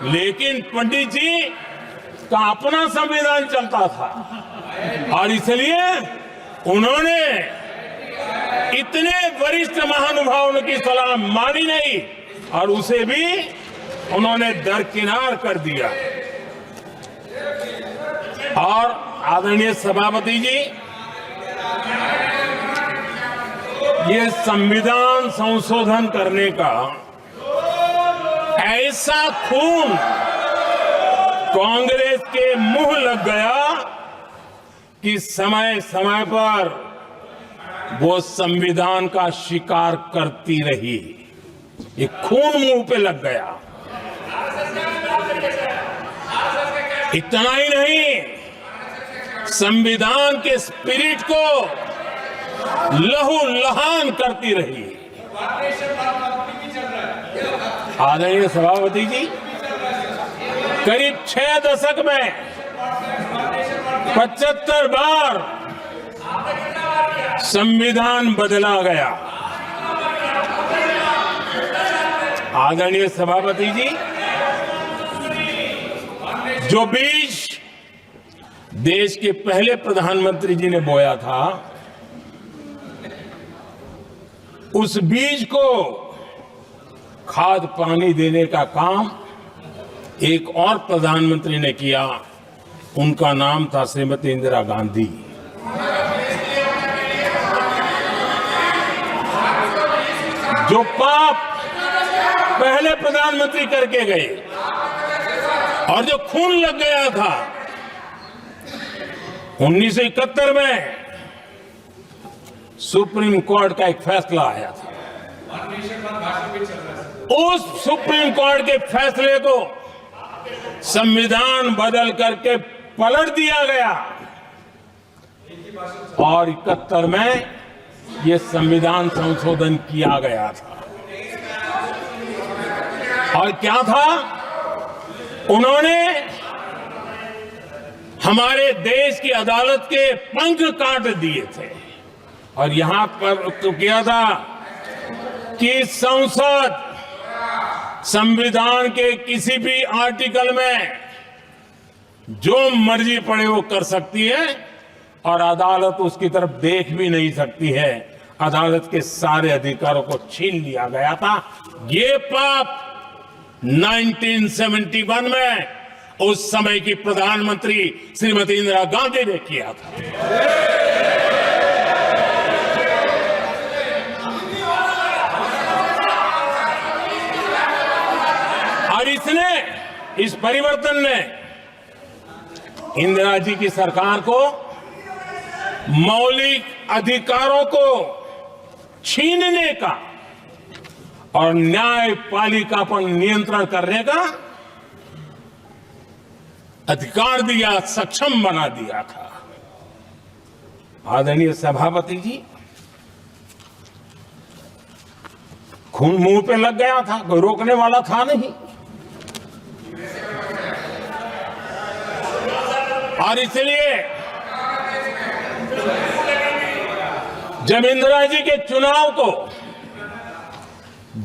लेकिन पंडित जी का अपना संविधान चलता था और इसलिए उन्होंने इतने वरिष्ठ महानुभावों की सलाह मानी नहीं और उसे भी उन्होंने दरकिनार कर दिया। और आदरणीय सभापति जी, ये संविधान संशोधन करने का ऐसा खून कांग्रेस के मुंह लग गया कि समय समय पर वो संविधान का शिकार करती रही। ये खून मुंह पे लग गया। इतना ही नहीं, संविधान के स्पिरिट को लहू लहान करती रही। आदरणीय सभापति जी, करीब 6 दशक में 75 बार संविधान बदला गया। आदरणीय सभापति जी, जो बीज देश के पहले प्रधानमंत्री जी ने बोया था, उस बीज को खाद पानी देने का काम एक और प्रधानमंत्री ने किया। उनका नाम था श्रीमती इंदिरा गांधी। जो पाप पहले प्रधानमंत्री करके गए और जो खून लग गया था 1971 में, सुप्रीम कोर्ट का एक फैसला आया था। उस सुप्रीम कोर्ट के फैसले को संविधान बदल करके पलट दिया गया और 71 में ये संविधान संशोधन किया गया था। और क्या था, उन्होंने हमारे देश की अदालत के पंख काट दिए थे और यहां पर तो किया था कि संसद संविधान के किसी भी आर्टिकल में जो मर्जी पड़े वो कर सकती है और अदालत उसकी तरफ देख भी नहीं सकती है। अदालत के सारे अधिकारों को छीन लिया गया था। ये पाप 1971 में उस समय की प्रधानमंत्री श्रीमती इंदिरा गांधी ने किया था। और इस परिवर्तन ने इंदिरा जी की सरकार को मौलिक अधिकारों को छीनने का और न्यायपालिका पर नियंत्रण करने का अधिकार दिया, सक्षम बना दिया था। आदरणीय सभापति जी, खून मुंह पे लग गया था, कोई रोकने वाला था नहीं। और इसलिए जब इंदिरा जी के चुनाव को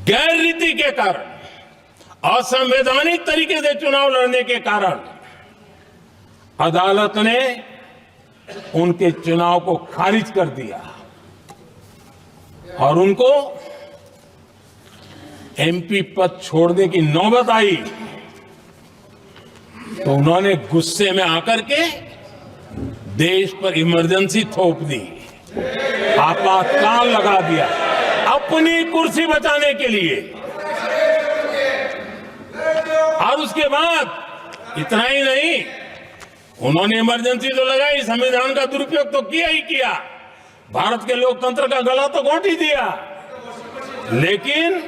गैर रीति के कारण, असंवैधानिक तरीके से चुनाव लड़ने के कारण अदालत ने उनके चुनाव को खारिज कर दिया और उनको एमपी पद छोड़ने की नौबत आई तो उन्होंने गुस्से में आकर के देश पर इमरजेंसी थोप दी, आपातकाल लगा दिया अपनी कुर्सी बचाने के लिए। और उसके बाद इतना ही नहीं, उन्होंने इमरजेंसी तो लगाई, संविधान का दुरुपयोग तो किया ही किया, भारत के लोकतंत्र का गला तो घोंट ही दिया। लेकिन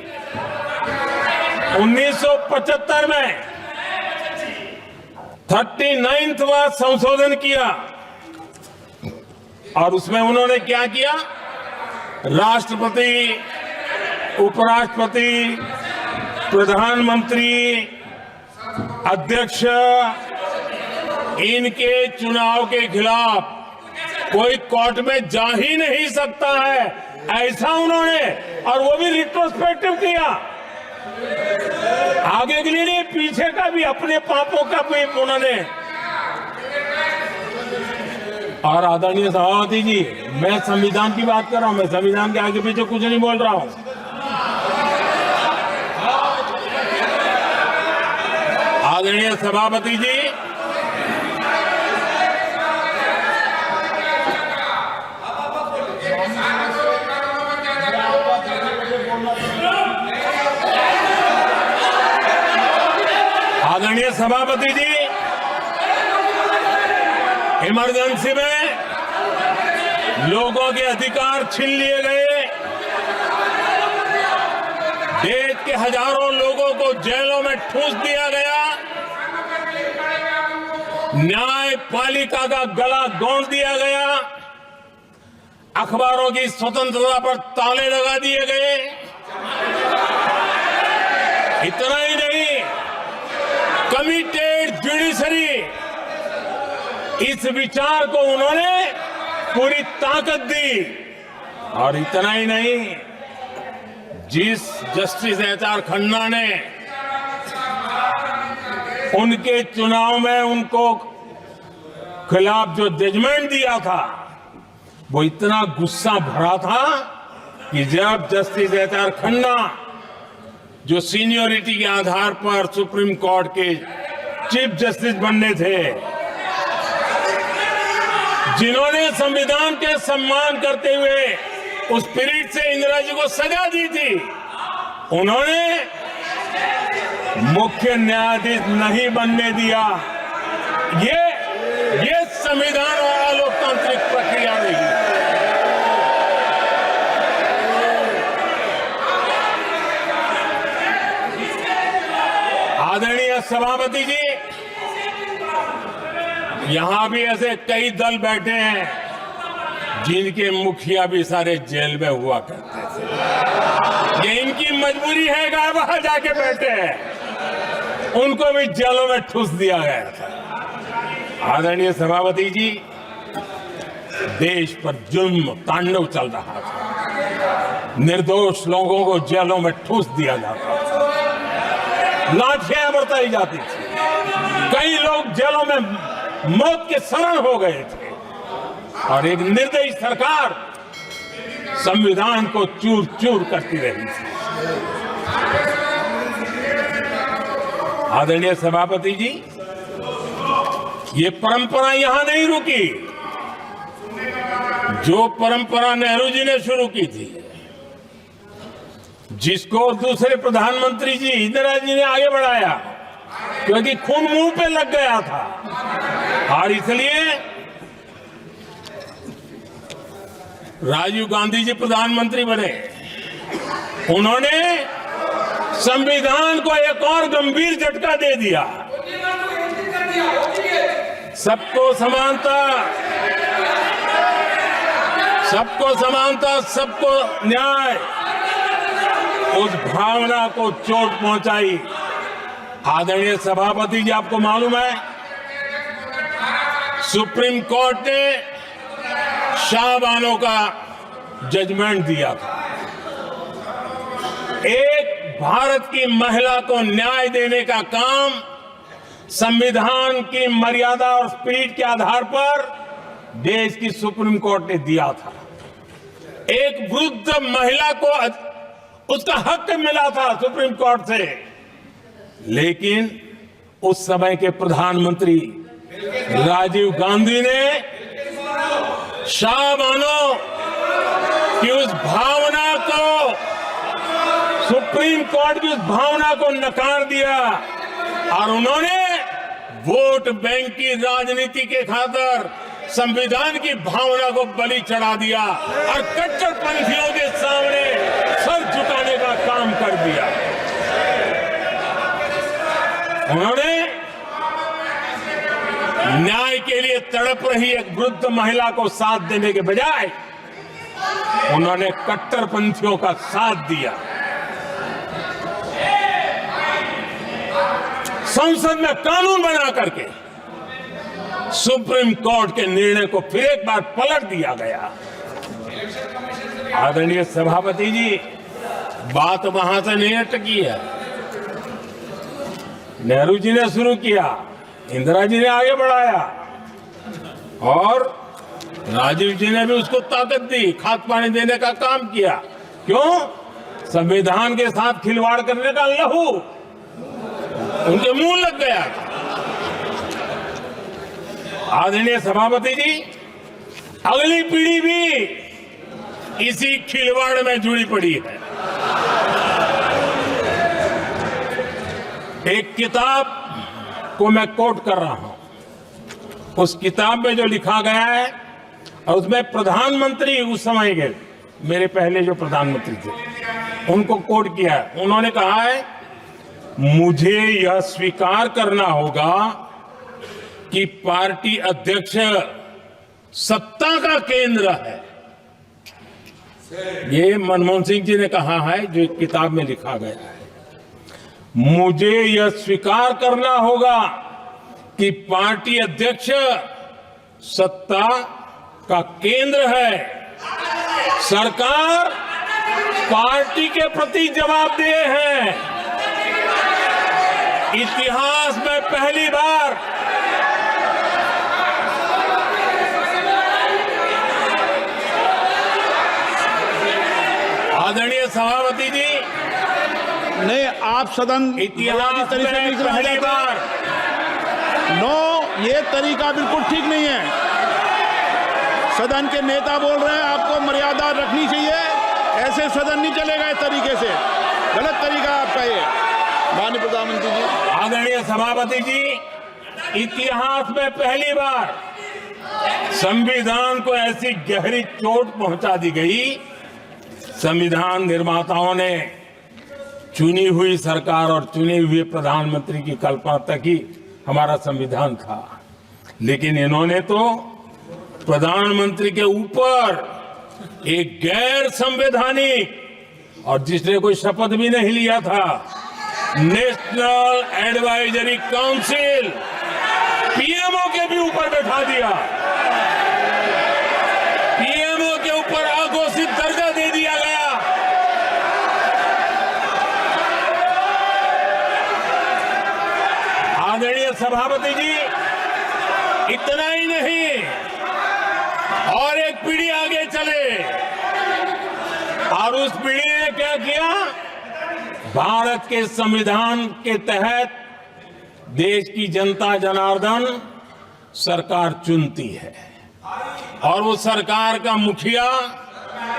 1975 में 39वां संशोधन किया और उसमें उन्होंने क्या किया, राष्ट्रपति, उपराष्ट्रपति, प्रधानमंत्री, अध्यक्ष, इनके चुनाव के खिलाफ कोई कोर्ट में जा ही नहीं सकता है, ऐसा उन्होंने, और वो भी रिट्रोस्पेक्टिव किया, आगे के लिए नहीं, पीछे का भी, अपने पापों का भी उन्होंने। और आदरणीय सभापति जी, मैं संविधान की बात कर रहा हूं, मैं संविधान के आगे पीछे कुछ नहीं बोल रहा हूं। आदरणीय सभापति जी, आदरणीय सभापति जी, इमरजेंसी में लोगों के अधिकार छीन लिए गए, देश के हजारों लोगों को जेलों में ठूंस दिया गया, न्यायपालिका का गला घोंट दिया गया, अखबारों की स्वतंत्रता पर ताले लगा दिए गए। इतना ही नहीं, कमिटेड जुडिशरी, इस विचार को उन्होंने पूरी ताकत दी। और इतना ही नहीं, जिस जस्टिस एच.आर. खन्ना ने उनके चुनाव में उनको खिलाफ जो जजमेंट दिया था, वो इतना गुस्सा भरा था कि जब जस्टिस एच.आर. खन्ना, जो सीनियरिटी के आधार पर सुप्रीम कोर्ट के चीफ जस्टिस बनने थे, जिन्होंने संविधान के सम्मान करते हुए उस पीरियड से इंदिरा जी को सजा दी थी, उन्होंने मुख्य न्यायाधीश नहीं बनने दिया। ये संविधान और लोकतांत्रिक प्रक्रिया रही। आदरणीय सभापति जी, यहां भी ऐसे कई दल बैठे हैं जिनके मुखिया भी सारे जेल में हुआ करते थे। ये इनकी मजबूरी है कि वहां जाके बैठे हैं, उनको भी जेलों में ठूस दिया गया था। आदरणीय सभापति जी, देश पर जुल्म तांडव चल रहा था, निर्दोष लोगों को जेलों में ठूस दिया जाता था, लाठियां बरताई जाती थी, कई लोग जेलों में मौत के शरण हो गए थे, और एक निर्दयी सरकार संविधान को चूर चूर करती रही थी। आदरणीय सभापति जी, ये परंपरा यहां नहीं रुकी। जो परंपरा नेहरू जी ने शुरू की थी, जिसको दूसरे प्रधानमंत्री जी इंदिरा जी ने आगे बढ़ाया, क्योंकि खून मुंह पे लग गया था, और इसलिए राजीव गांधी जी प्रधानमंत्री बने। उन्होंने संविधान को एक और गंभीर झटका दे दिया। सबको समानता, सबको समानता, सबको न्याय, उस भावना को चोट पहुंचाई। आदरणीय सभापति जी, आपको मालूम है, सुप्रीम कोर्ट ने शाहबानो का जजमेंट दिया था। एक भारत की महिला को न्याय देने का काम संविधान की मर्यादा और स्पिरिट के आधार पर देश की सुप्रीम कोर्ट ने दिया था। एक वृद्ध महिला को उसका हक मिला था सुप्रीम कोर्ट से, लेकिन उस समय के प्रधानमंत्री राजीव गांधी ने शाह मानो कि उस भावना को, सुप्रीम कोर्ट की उस भावना को नकार दिया और उन्होंने वोट बैंक की राजनीति के खातिर संविधान की भावना को बलि चढ़ा दिया और कट्टरपंथियों के सामने सर झुकाने का काम कर दिया। उन्होंने न्याय के लिए तड़प रही एक वृद्ध महिला को साथ देने के बजाय उन्होंने कट्टरपंथियों का साथ दिया। संसद में कानून बना करके सुप्रीम कोर्ट के निर्णय को फिर एक बार पलट दिया गया। आदरणीय सभापति जी, बात वहां से नहीं अटकी है। नेहरू जी ने शुरू किया, इंदिरा जी ने आगे बढ़ाया और राजीव जी ने भी उसको ताकत दी, खाद पानी देने का काम किया। क्यों? संविधान के साथ खिलवाड़ करने का लहू उनके मुंह लग गया। आदरणीय सभापति जी, अगली पीढ़ी भी इसी खिलवाड़ में जुड़ी पड़ी है। एक किताब को मैं कोट कर रहा हूं, उस किताब में जो लिखा गया है और उसमें प्रधानमंत्री उस समय के मेरे पहले जो प्रधानमंत्री थे उनको कोट किया है। उन्होंने कहा है, मुझे यह स्वीकार करना होगा कि पार्टी अध्यक्ष सत्ता का केंद्र है। ये मनमोहन सिंह जी ने कहा है, जो एक किताब में लिखा गया है। मुझे यह स्वीकार करना होगा कि पार्टी अध्यक्ष सत्ता का केंद्र है। सरकार पार्टी के प्रति जवाबदेह है। इतिहास में पहली बार आदरणीय सभापति जी, नहीं, आप सदन इतिहास में पहली बार ये तरीका बिल्कुल ठीक नहीं है। सदन के नेता बोल रहे हैं, आपको मर्यादा रखनी चाहिए। ऐसे सदन नहीं चलेगा इस तरीके से, गलत तरीका आपका ये। माननीय प्रधानमंत्री जी, आदरणीय सभापति जी, इतिहास में पहली बार संविधान को ऐसी गहरी चोट पहुंचा दी गई। संविधान निर्माताओं ने चुनी हुई सरकार और चुने हुए प्रधानमंत्री की कल्पना तक ही हमारा संविधान था, लेकिन इन्होंने तो प्रधानमंत्री के ऊपर एक गैर संवैधानिक और जिसने कोई शपथ भी नहीं लिया था, नेशनल एडवाइजरी काउंसिल पीएमओ के भी ऊपर बैठा दिया। पीएमओ के ऊपर अघोषित दर्जा दे दिया गया। आदरणीय सभापति जी, इतना ही नहीं, और एक पीढ़ी आगे चले और उस पीढ़ी ने क्या किया? भारत के संविधान के तहत देश की जनता जनार्दन सरकार चुनती है और वो सरकार का मुखिया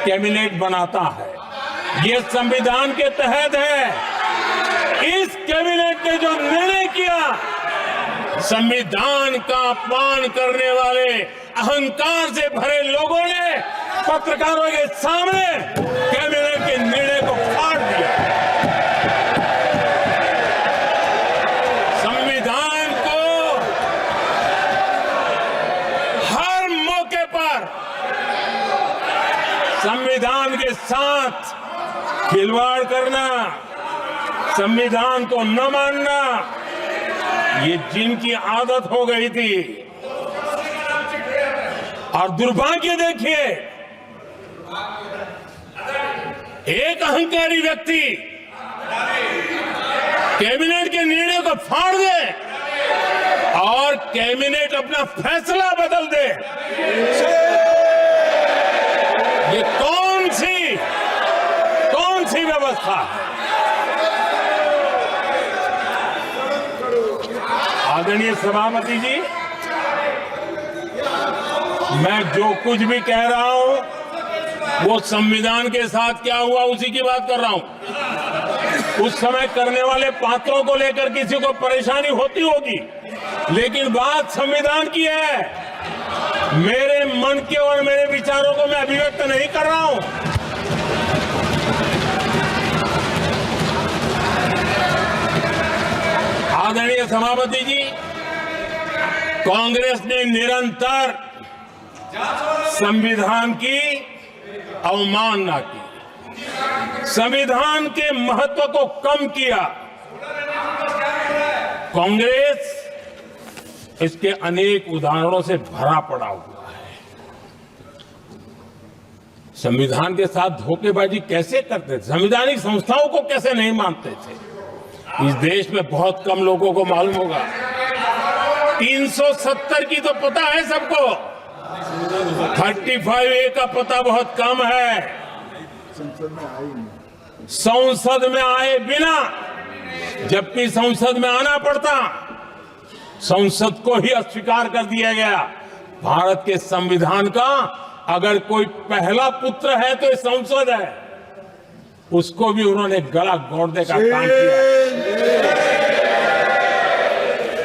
कैबिनेट बनाता है। ये संविधान के तहत है। इस कैबिनेट ने जो निर्णय किया, संविधान का अपमान करने वाले अहंकार से भरे लोगों ने पत्रकारों के सामने कैबिनेट के निर्णय को फाड़ दिया। संविधान को हर मौके पर संविधान के साथ खिलवाड़ करना, संविधान को न मानना, ये जिनकी आदत हो गई थी। और दुर्भाग्य देखिए, एक अहंकारी व्यक्ति कैबिनेट के निर्णय को फाड़ दे और कैबिनेट अपना फैसला बदल दे। ये कौन व्यवस्था है। आदरणीय सभापति जी, मैं जो कुछ भी कह रहा हूं वो संविधान के साथ क्या हुआ उसी की बात कर रहा हूं। उस समय करने वाले पात्रों को लेकर किसी को परेशानी होती होगी, लेकिन बात संविधान की है। मेरे मन के और मेरे विचारों को मैं अभिव्यक्त नहीं कर रहा हूं। आदरणीय सभापति जी, कांग्रेस ने निरंतर संविधान की अवमानना की, संविधान के महत्व को कम किया। कांग्रेस इसके अनेक उदाहरणों से भरा पड़ा हुआ है। संविधान के साथ धोखेबाजी कैसे करते थे, संवैधानिक संस्थाओं को कैसे नहीं मानते थे, इस देश में बहुत कम लोगों को मालूम होगा। 370 की तो पता है सबको, 35A का पता बहुत कम है। संसद में आए बिना, जबकि संसद में आना पड़ता, संसद को ही अस्वीकार कर दिया गया। भारत के संविधान का अगर कोई पहला पुत्र है तो ये संसद है, उसको भी उन्होंने गला घोंटने का काम किया।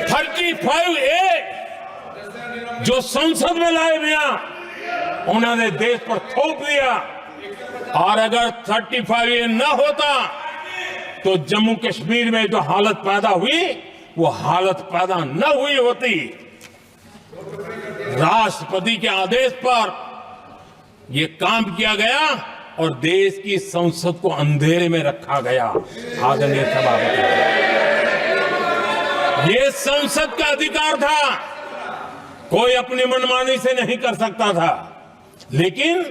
35A जो संसद में लाए बिना उन्होंने देश पर थोप दिया, और अगर 35A न होता तो जम्मू कश्मीर में जो हालत पैदा हुई वो हालत पैदा न हुई होती। राष्ट्रपति के आदेश पर यह काम किया गया और देश की संसद को अंधेरे में रखा गया। आदरणीय सभापति, ये संसद का अधिकार था, कोई अपनी मनमानी से नहीं कर सकता था, लेकिन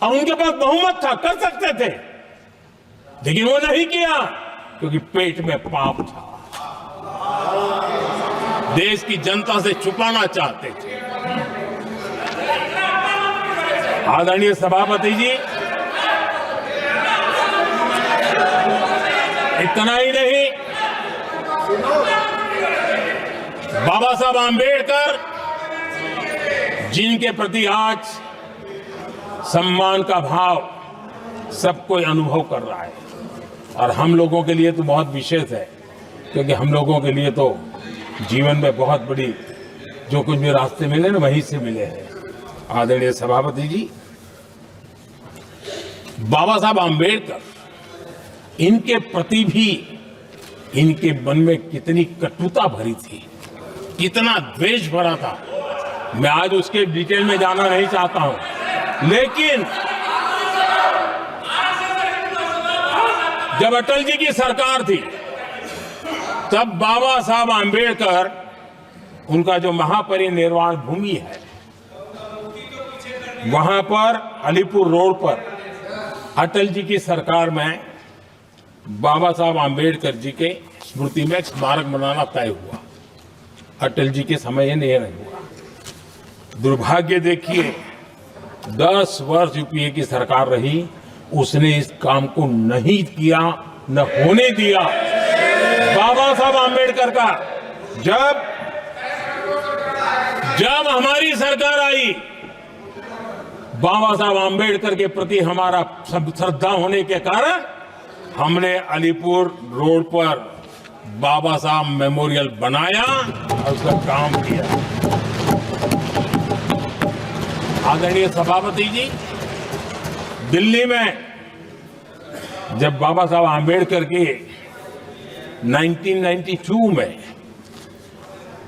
और उनके पास बहुमत था, कर सकते थे, लेकिन वो नहीं किया क्योंकि पेट में पाप था, देश की जनता से छुपाना चाहते थे। आदरणीय सभापति जी, इतना ही नहीं, बाबा साहब आंबेडकर जिनके प्रति आज सम्मान का भाव सब कोई अनुभव कर रहा है, और हम लोगों के लिए तो बहुत विशेष है, क्योंकि हम लोगों के लिए तो जीवन में बहुत बड़ी जो कुछ भी रास्ते मिले ना वहीं से मिले हैं। आदरणीय सभापति जी, बाबा साहब आंबेडकर, इनके प्रति भी इनके मन में कितनी कटुता भरी थी, कितना द्वेष भरा था, मैं आज उसके डिटेल में जाना नहीं चाहता हूं, लेकिन जब अटल जी की सरकार थी तब बाबा साहब आंबेडकर, उनका जो महापरिनिर्वाण भूमि है, वहां पर अलीपुर रोड पर अटल जी की सरकार में बाबा साहब आंबेडकर जी के स्मृति में एक स्मारक बनाना तय हुआ। अटल जी के समय ये नहीं हुआ। दुर्भाग्य देखिए, 10 वर्ष यूपीए की सरकार रही, उसने इस काम को नहीं किया, न होने दिया। बाबा साहब आंबेडकर का जब हमारी सरकार आई, बाबा साहब आंबेडकर के प्रति हमारा श्रद्धा होने के कारण हमने अलीपुर रोड पर बाबा साहब मेमोरियल बनाया और उसका काम किया। आदरणीय सभापति जी, दिल्ली में जब बाबा साहब आंबेडकर के 1992 में,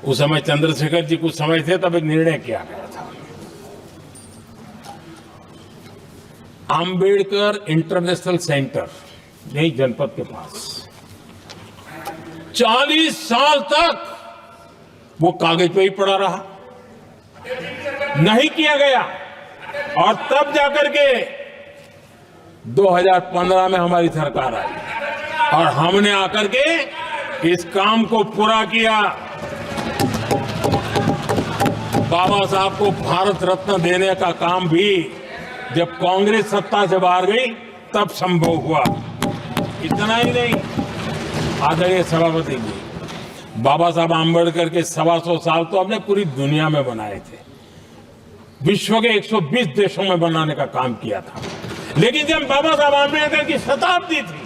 उस समय चंद्रशेखर जी कुछ समय थे, तब एक निर्णय किया गया था, आंबेडकर इंटरनेशनल सेंटर यही जनपद के पास 40 साल तक वो कागज पे ही पड़ा रहा, नहीं किया गया। और तब जाकर के 2015 में हमारी सरकार आई और हमने आकर के इस काम को पूरा किया। बाबा साहब को भारत रत्न देने का काम भी जब कांग्रेस सत्ता से बाहर गई तब संभव हुआ। इतना ही नहीं, आदरणीय सभापति जी, बाबा साहब आम्बेडकर के 125 साल तो हमने पूरी दुनिया में बनाए थे, विश्व के 120 देशों में बनाने का काम किया था। लेकिन जब बाबा साहब आम्बेडकर की शताब्दी थी,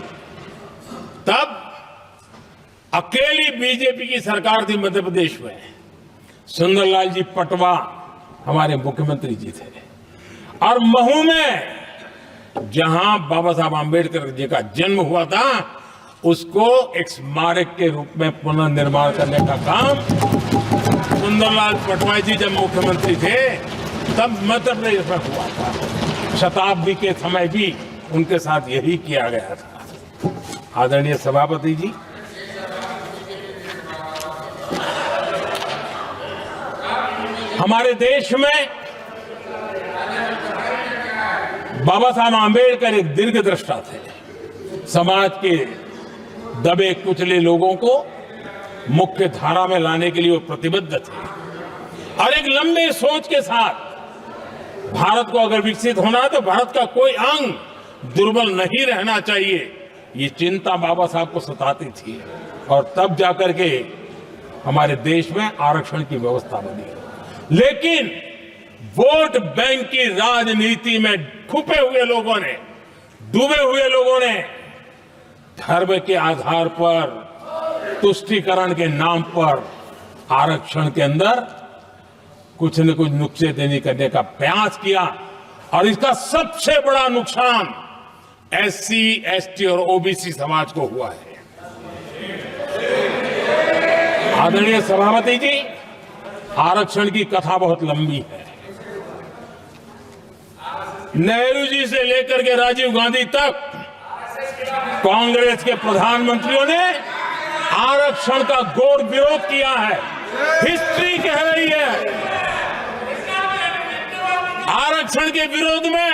तब अकेली बीजेपी की सरकार थी मध्य प्रदेश में। सुंदरलाल जी पटवा हमारे मुख्यमंत्री जी थे, और महू में जहां बाबा साहब आम्बेडकर जी का जन्म हुआ था, उसको एक स्मारक के रूप में पुनर्निर्माण करने का काम सुंदरलाल पटवाई जी जब मुख्यमंत्री थे तब मध्य प्रदेश में हुआ था। शताब्दी के समय भी उनके साथ यही किया गया था। आदरणीय सभापति जी, हमारे देश में बाबा साहब आम्बेडकर एक दीर्घदृष्टा थे। समाज के दबे कुचले लोगों को मुख्य धारा में लाने के लिए वो प्रतिबद्ध थे, और एक लंबे सोच के साथ भारत को अगर विकसित होना है तो भारत का कोई अंग दुर्बल नहीं रहना चाहिए, ये चिंता बाबा साहब को सताती थी। और तब जाकर के हमारे देश में आरक्षण की व्यवस्था बनी। लेकिन वोट बैंक की राजनीति में छुपे हुए लोगों ने, डूबे हुए लोगों ने धर्म के आधार पर, तुष्टीकरण के नाम पर आरक्षण के अंदर कुछ न कुछ नुक्सेदनी करने का प्रयास किया, और इसका सबसे बड़ा नुकसान एससी, एसटी और ओबीसी समाज को हुआ है। आदरणीय सभापति जी, आरक्षण की कथा बहुत लंबी है। नेहरू जी से लेकर के राजीव गांधी तक कांग्रेस के प्रधानमंत्रियों ने आरक्षण का घोर विरोध किया है। हिस्ट्री कह रही है, आरक्षण के विरोध में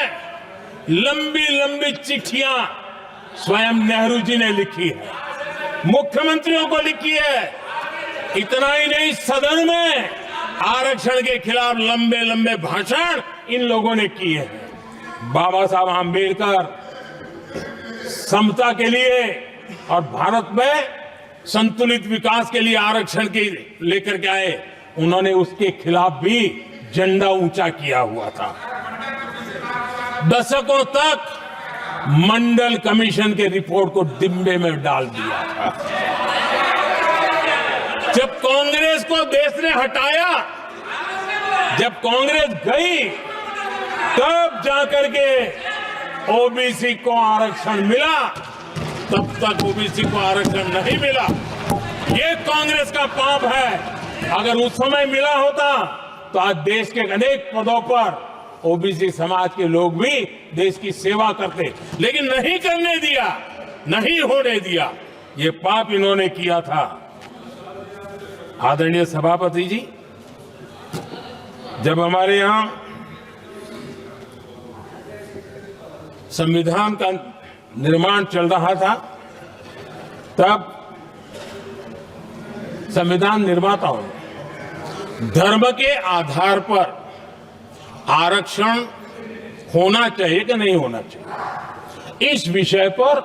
लंबी लंबी चिट्ठियां स्वयं नेहरू जी ने लिखी है, मुख्यमंत्रियों को लिखी है। इतना ही नहीं, सदन में आरक्षण के खिलाफ लंबे लंबे भाषण इन लोगों ने किए हैं। बाबा साहब आम्बेडकर समता के लिए और भारत में संतुलित विकास के लिए आरक्षण के लेकर के आए, उन्होंने उसके खिलाफ भी झंडा ऊंचा किया हुआ था। दशकों तक मंडल कमीशन के रिपोर्ट को डिब्बे में डाल दिया था। जब कांग्रेस को देश ने हटाया, जब कांग्रेस गई, तब जाकर के ओबीसी को आरक्षण मिला, तब तक ओबीसी को आरक्षण नहीं मिला। ये कांग्रेस का पाप है। अगर उस समय मिला होता तो आज देश के अनेक पदों पर ओबीसी समाज के लोग भी देश की सेवा करते, लेकिन नहीं करने दिया, नहीं होने दिया। ये पाप इन्होंने किया था। आदरणीय सभापति जी, जब हमारे यहां संविधान का निर्माण चल रहा था, तब संविधान निर्माताओं ने धर्म के आधार पर आरक्षण होना चाहिए कि नहीं होना चाहिए, इस विषय पर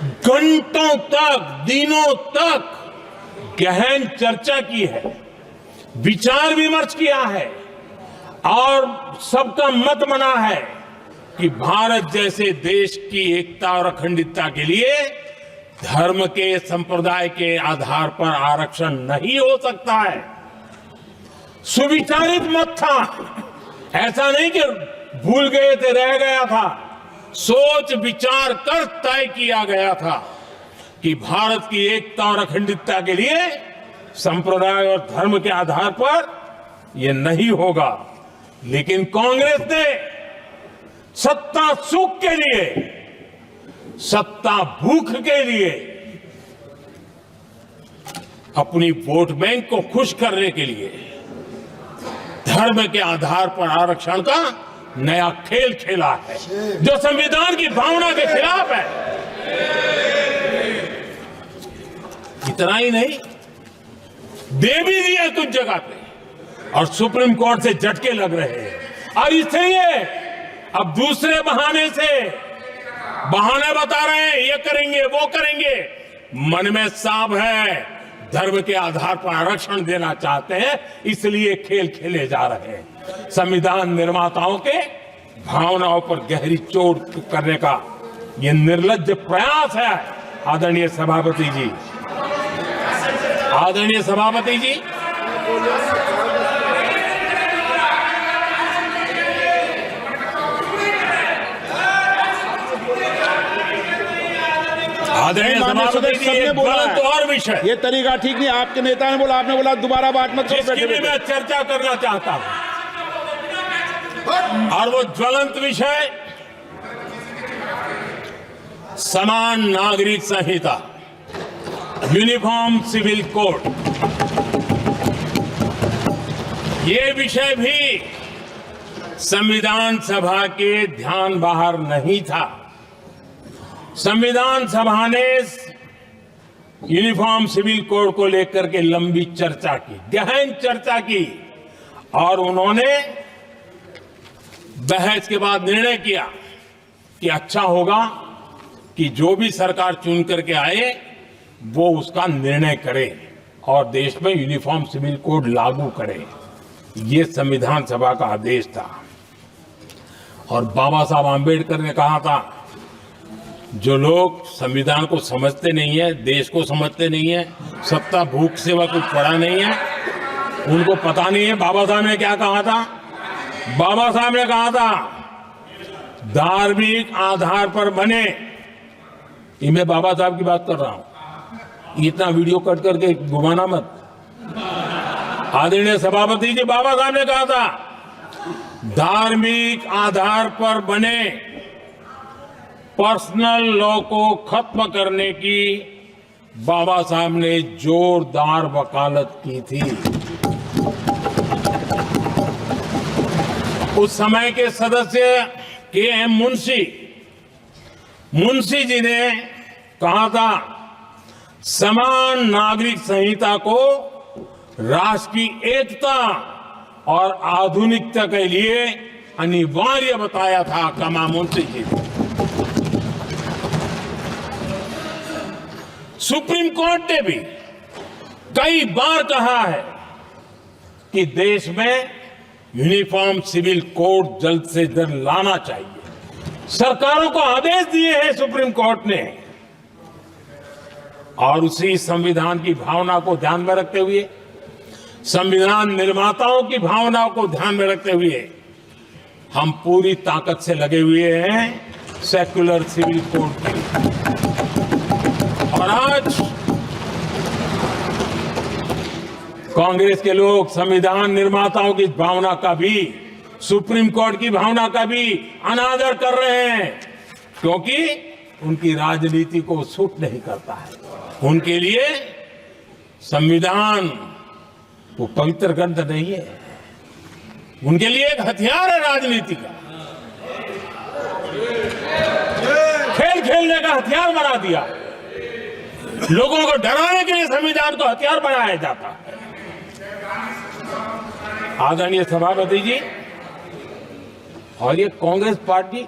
घंटों तक, दिनों तक गहन चर्चा की है, विचार विमर्श किया है, और सबका मत बना है कि भारत जैसे देश की एकता और अखंडता के लिए धर्म के, संप्रदाय के आधार पर आरक्षण नहीं हो सकता है। सुविचारित मत था, ऐसा नहीं कि भूल गए थे, रह गया था। सोच विचार कर तय किया गया था कि भारत की एकता और अखंडता के लिए संप्रदाय और धर्म के आधार पर यह नहीं होगा। लेकिन कांग्रेस ने सत्ता सुख के लिए, सत्ता भूख के लिए, अपनी वोट बैंक को खुश करने के लिए धर्म के आधार पर आरक्षण का नया खेल खेला है, जो संविधान की भावना के खिलाफ है। इतना ही नहीं, दे भी दिया कुछ जगह पे, और सुप्रीम कोर्ट से झटके लग रहे हैं। और इसलिए अब दूसरे बहाने से बहाने बता रहे हैं, ये करेंगे वो करेंगे, मन में साफ है, धर्म के आधार पर आरक्षण देना चाहते हैं, इसलिए खेल खेले जा रहे हैं। संविधान निर्माताओं के भावनाओं पर गहरी चोट करने का ये निर्लज्ज प्रयास है। आदरणीय सभापति जी, आदरणीय सभापति जी, आदरणीय सभापति जी, एक गलत और विषय, ये तरीका ठीक नहीं। आपके नेता ने बोला, आपने बोला दोबारा बात मत करो। जिसकी भी मैं चर्चा करना चाहता हूं, और वो ज्वलंत विषय समान नागरिक संहिता, यूनिफॉर्म सिविल कोड। ये विषय भी संविधान सभा के ध्यान बाहर नहीं था। संविधान सभा ने यूनिफॉर्म सिविल कोड को लेकर के लंबी चर्चा की, गहन चर्चा की, और उन्होंने बहस के बाद निर्णय किया कि अच्छा होगा कि जो भी सरकार चुन करके आए वो उसका निर्णय करे और देश में यूनिफॉर्म सिविल कोड लागू करे। ये संविधान सभा का आदेश था। और बाबा साहब आंबेडकर ने कहा था, जो लोग संविधान को समझते नहीं है, देश को समझते नहीं है, सत्ता भूख सेवा कुछ पड़ा नहीं है, उनको पता नहीं है बाबा साहब ने क्या कहा था। बाबा साहब ने कहा था, धार्मिक आधार पर बने, ये मैं बाबा साहब की बात कर रहा हूं, इतना वीडियो कट करके घुमाना मत। आदरणीय सभापति जी, बाबा साहब ने कहा था, धार्मिक आधार पर बने पर्सनल लॉ को खत्म करने की बाबा साहब ने जोरदार वकालत की थी। उस समय के सदस्य के.एम. मुंशी जी ने कहा था, समान नागरिक संहिता को राष्ट्र की एकता और आधुनिकता के लिए अनिवार्य बताया था। कमा मुंशी जी ने। सुप्रीम कोर्ट ने भी कई बार कहा है कि देश में यूनिफॉर्म सिविल कोड जल्द से जल्द लाना चाहिए। सरकारों को आदेश दिए हैं सुप्रीम कोर्ट ने, और उसी संविधान की भावना को ध्यान में रखते हुए, संविधान निर्माताओं की भावनाओं को ध्यान में रखते हुए, हम पूरी ताकत से लगे हुए हैं सेक्युलर सिविल कोड के लिए। और आज कांग्रेस के लोग संविधान निर्माताओं की भावना का भी, सुप्रीम कोर्ट की भावना का भी अनादर कर रहे हैं, क्योंकि उनकी राजनीति को सूट नहीं करता है। उनके लिए संविधान वो पवित्र ग्रंथ नहीं है, उनके लिए एक हथियार है राजनीति का। खेल खेलने का हथियार बना दिया। लोगों को डराने के लिए संविधान को हथियार बनाया जाता है। आदरणीय सभापति जी, और ये कांग्रेस पार्टी,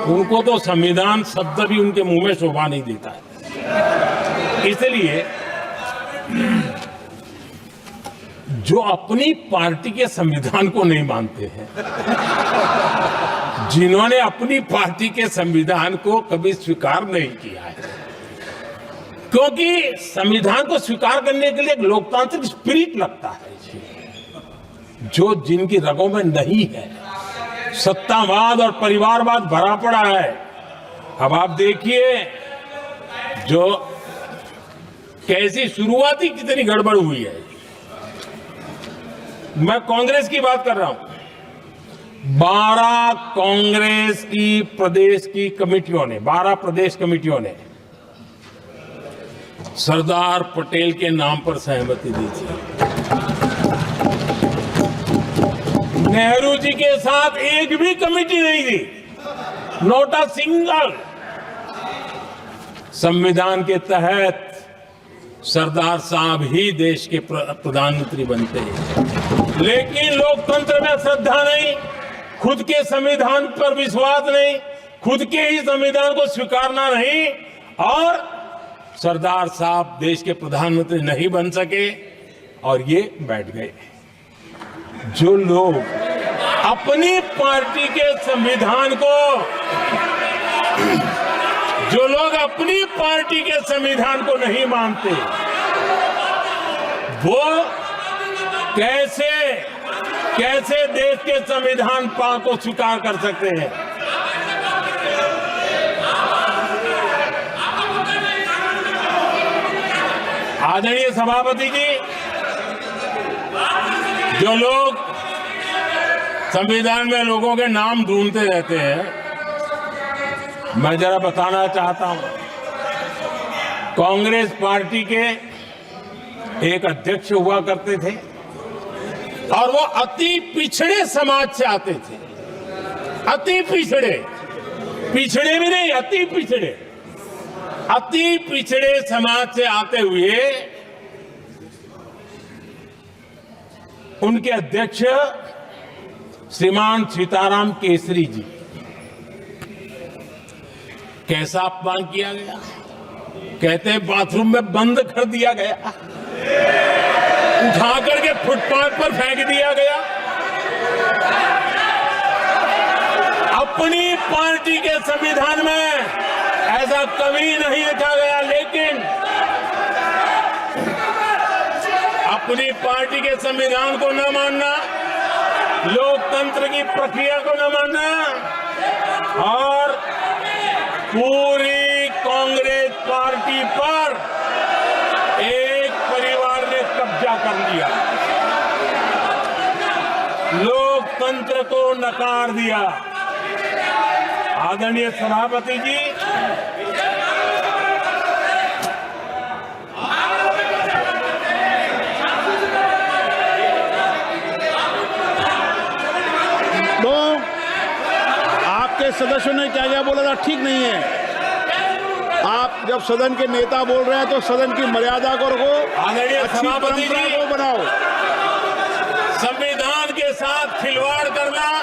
उनको तो संविधान शब्द भी उनके मुंह में शोभा नहीं देता है। इसलिए जो अपनी पार्टी के संविधान को नहीं मानते हैं, जिन्होंने अपनी पार्टी के संविधान को कभी स्वीकार नहीं किया है, क्योंकि संविधान को स्वीकार करने के लिए एक लोकतांत्रिक स्पिरिट लगता है, जो जिनकी रगों में नहीं है। सत्तावाद और परिवारवाद भरा पड़ा है। अब आप देखिए जो कैसी शुरुआती कितनी गड़बड़ हुई है। मैं कांग्रेस की बात कर रहा हूं। 12 कांग्रेस की प्रदेश की कमेटियों ने, 12 प्रदेश कमेटियों ने सरदार पटेल के नाम पर सहमति दी थी। नेहरू जी के साथ एक भी कमेटी नहीं थी, नॉट अ सिंगल। संविधान के तहत सरदार साहब ही देश के प्रधानमंत्री बनते हैं, लेकिन लोकतंत्र में श्रद्धा नहीं, खुद के संविधान पर विश्वास नहीं, खुद के ही संविधान को स्वीकारना नहीं और सरदार साहब देश के प्रधानमंत्री नहीं बन सके और ये बैठ गए। जो लोग अपनी पार्टी के संविधान को नहीं मानते, वो कैसे देश के संविधान को स्वीकार कर सकते हैं? आदरणीय सभापति जी, जो लोग संविधान में लोगों के नाम ढूंढते रहते हैं, मैं जरा बताना चाहता हूं, कांग्रेस पार्टी के एक अध्यक्ष हुआ करते थे और वो अति पिछड़े समाज से आते थे। अति पिछड़े भी नहीं, अति पिछड़े समाज से आते हुए उनके अध्यक्ष श्रीमान सीताराम केसरी जी, कैसा अपमान किया गया। कहते हैं बाथरूम में बंद कर दिया गया, उठा करके फुटपाथ पर फेंक दिया गया। अपनी पार्टी के संविधान में ऐसा कभी नहीं लिखा गया, लेकिन अपनी पार्टी के संविधान को न मानना, लोकतंत्र की प्रक्रिया को न मानना और पूरी कांग्रेस पार्टी पर एक परिवार ने कब्जा कर लिया, लोकतंत्र को नकार दिया। आदरणीय सभापति जी, तो आपके सदस्यों ने क्या क्या बोला था, ठीक नहीं है। आप जब सदन के नेता बोल रहे हैं तो सदन की मर्यादा को रखो, आदरणीय अच्छी सभापति परंपरा जी, को बनाओ। संविधान के साथ खिलवाड़ करना,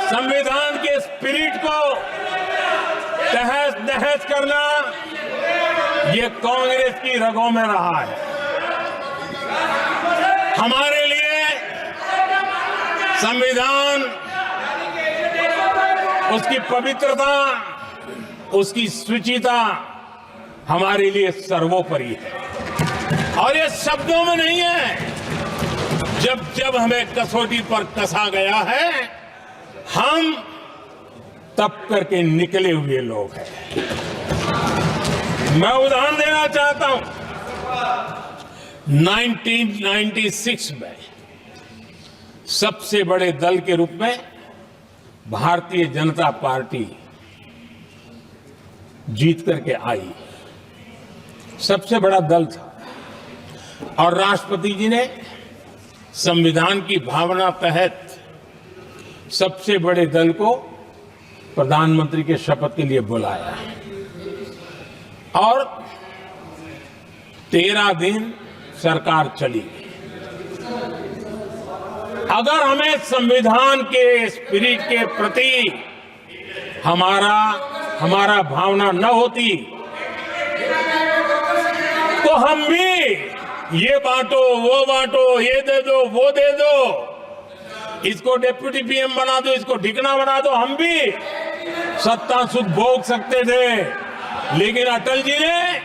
संविधान के स्पिरिट को तहस नहस करना, ये कांग्रेस की रगों में रहा है। हमारे लिए संविधान, उसकी पवित्रता, उसकी शुचिता हमारे लिए सर्वोपरि है और ये शब्दों में नहीं है। जब हमें कसौटी पर कसा गया है, हम तप करके निकले हुए लोग हैं। मैं उदाहरण देना चाहता हूं, 1996 में सबसे बड़े दल के रूप में भारतीय जनता पार्टी जीत करके आई, सबसे बड़ा दल था और राष्ट्रपति जी ने संविधान की भावना तहत सबसे बड़े दल को प्रधानमंत्री के शपथ के लिए बुलाया और 13 दिन सरकार चली। अगर हमें संविधान के स्पिरिट के प्रति हमारा भावना न होती तो हम भी ये बांटो, वो बांटो, ये दे दो, वो दे दो, इसको डिप्टी पीएम बना दो, इसको ढिकना बना दो, हम भी सत्ता सुख भोग सकते थे। लेकिन अटल जी ने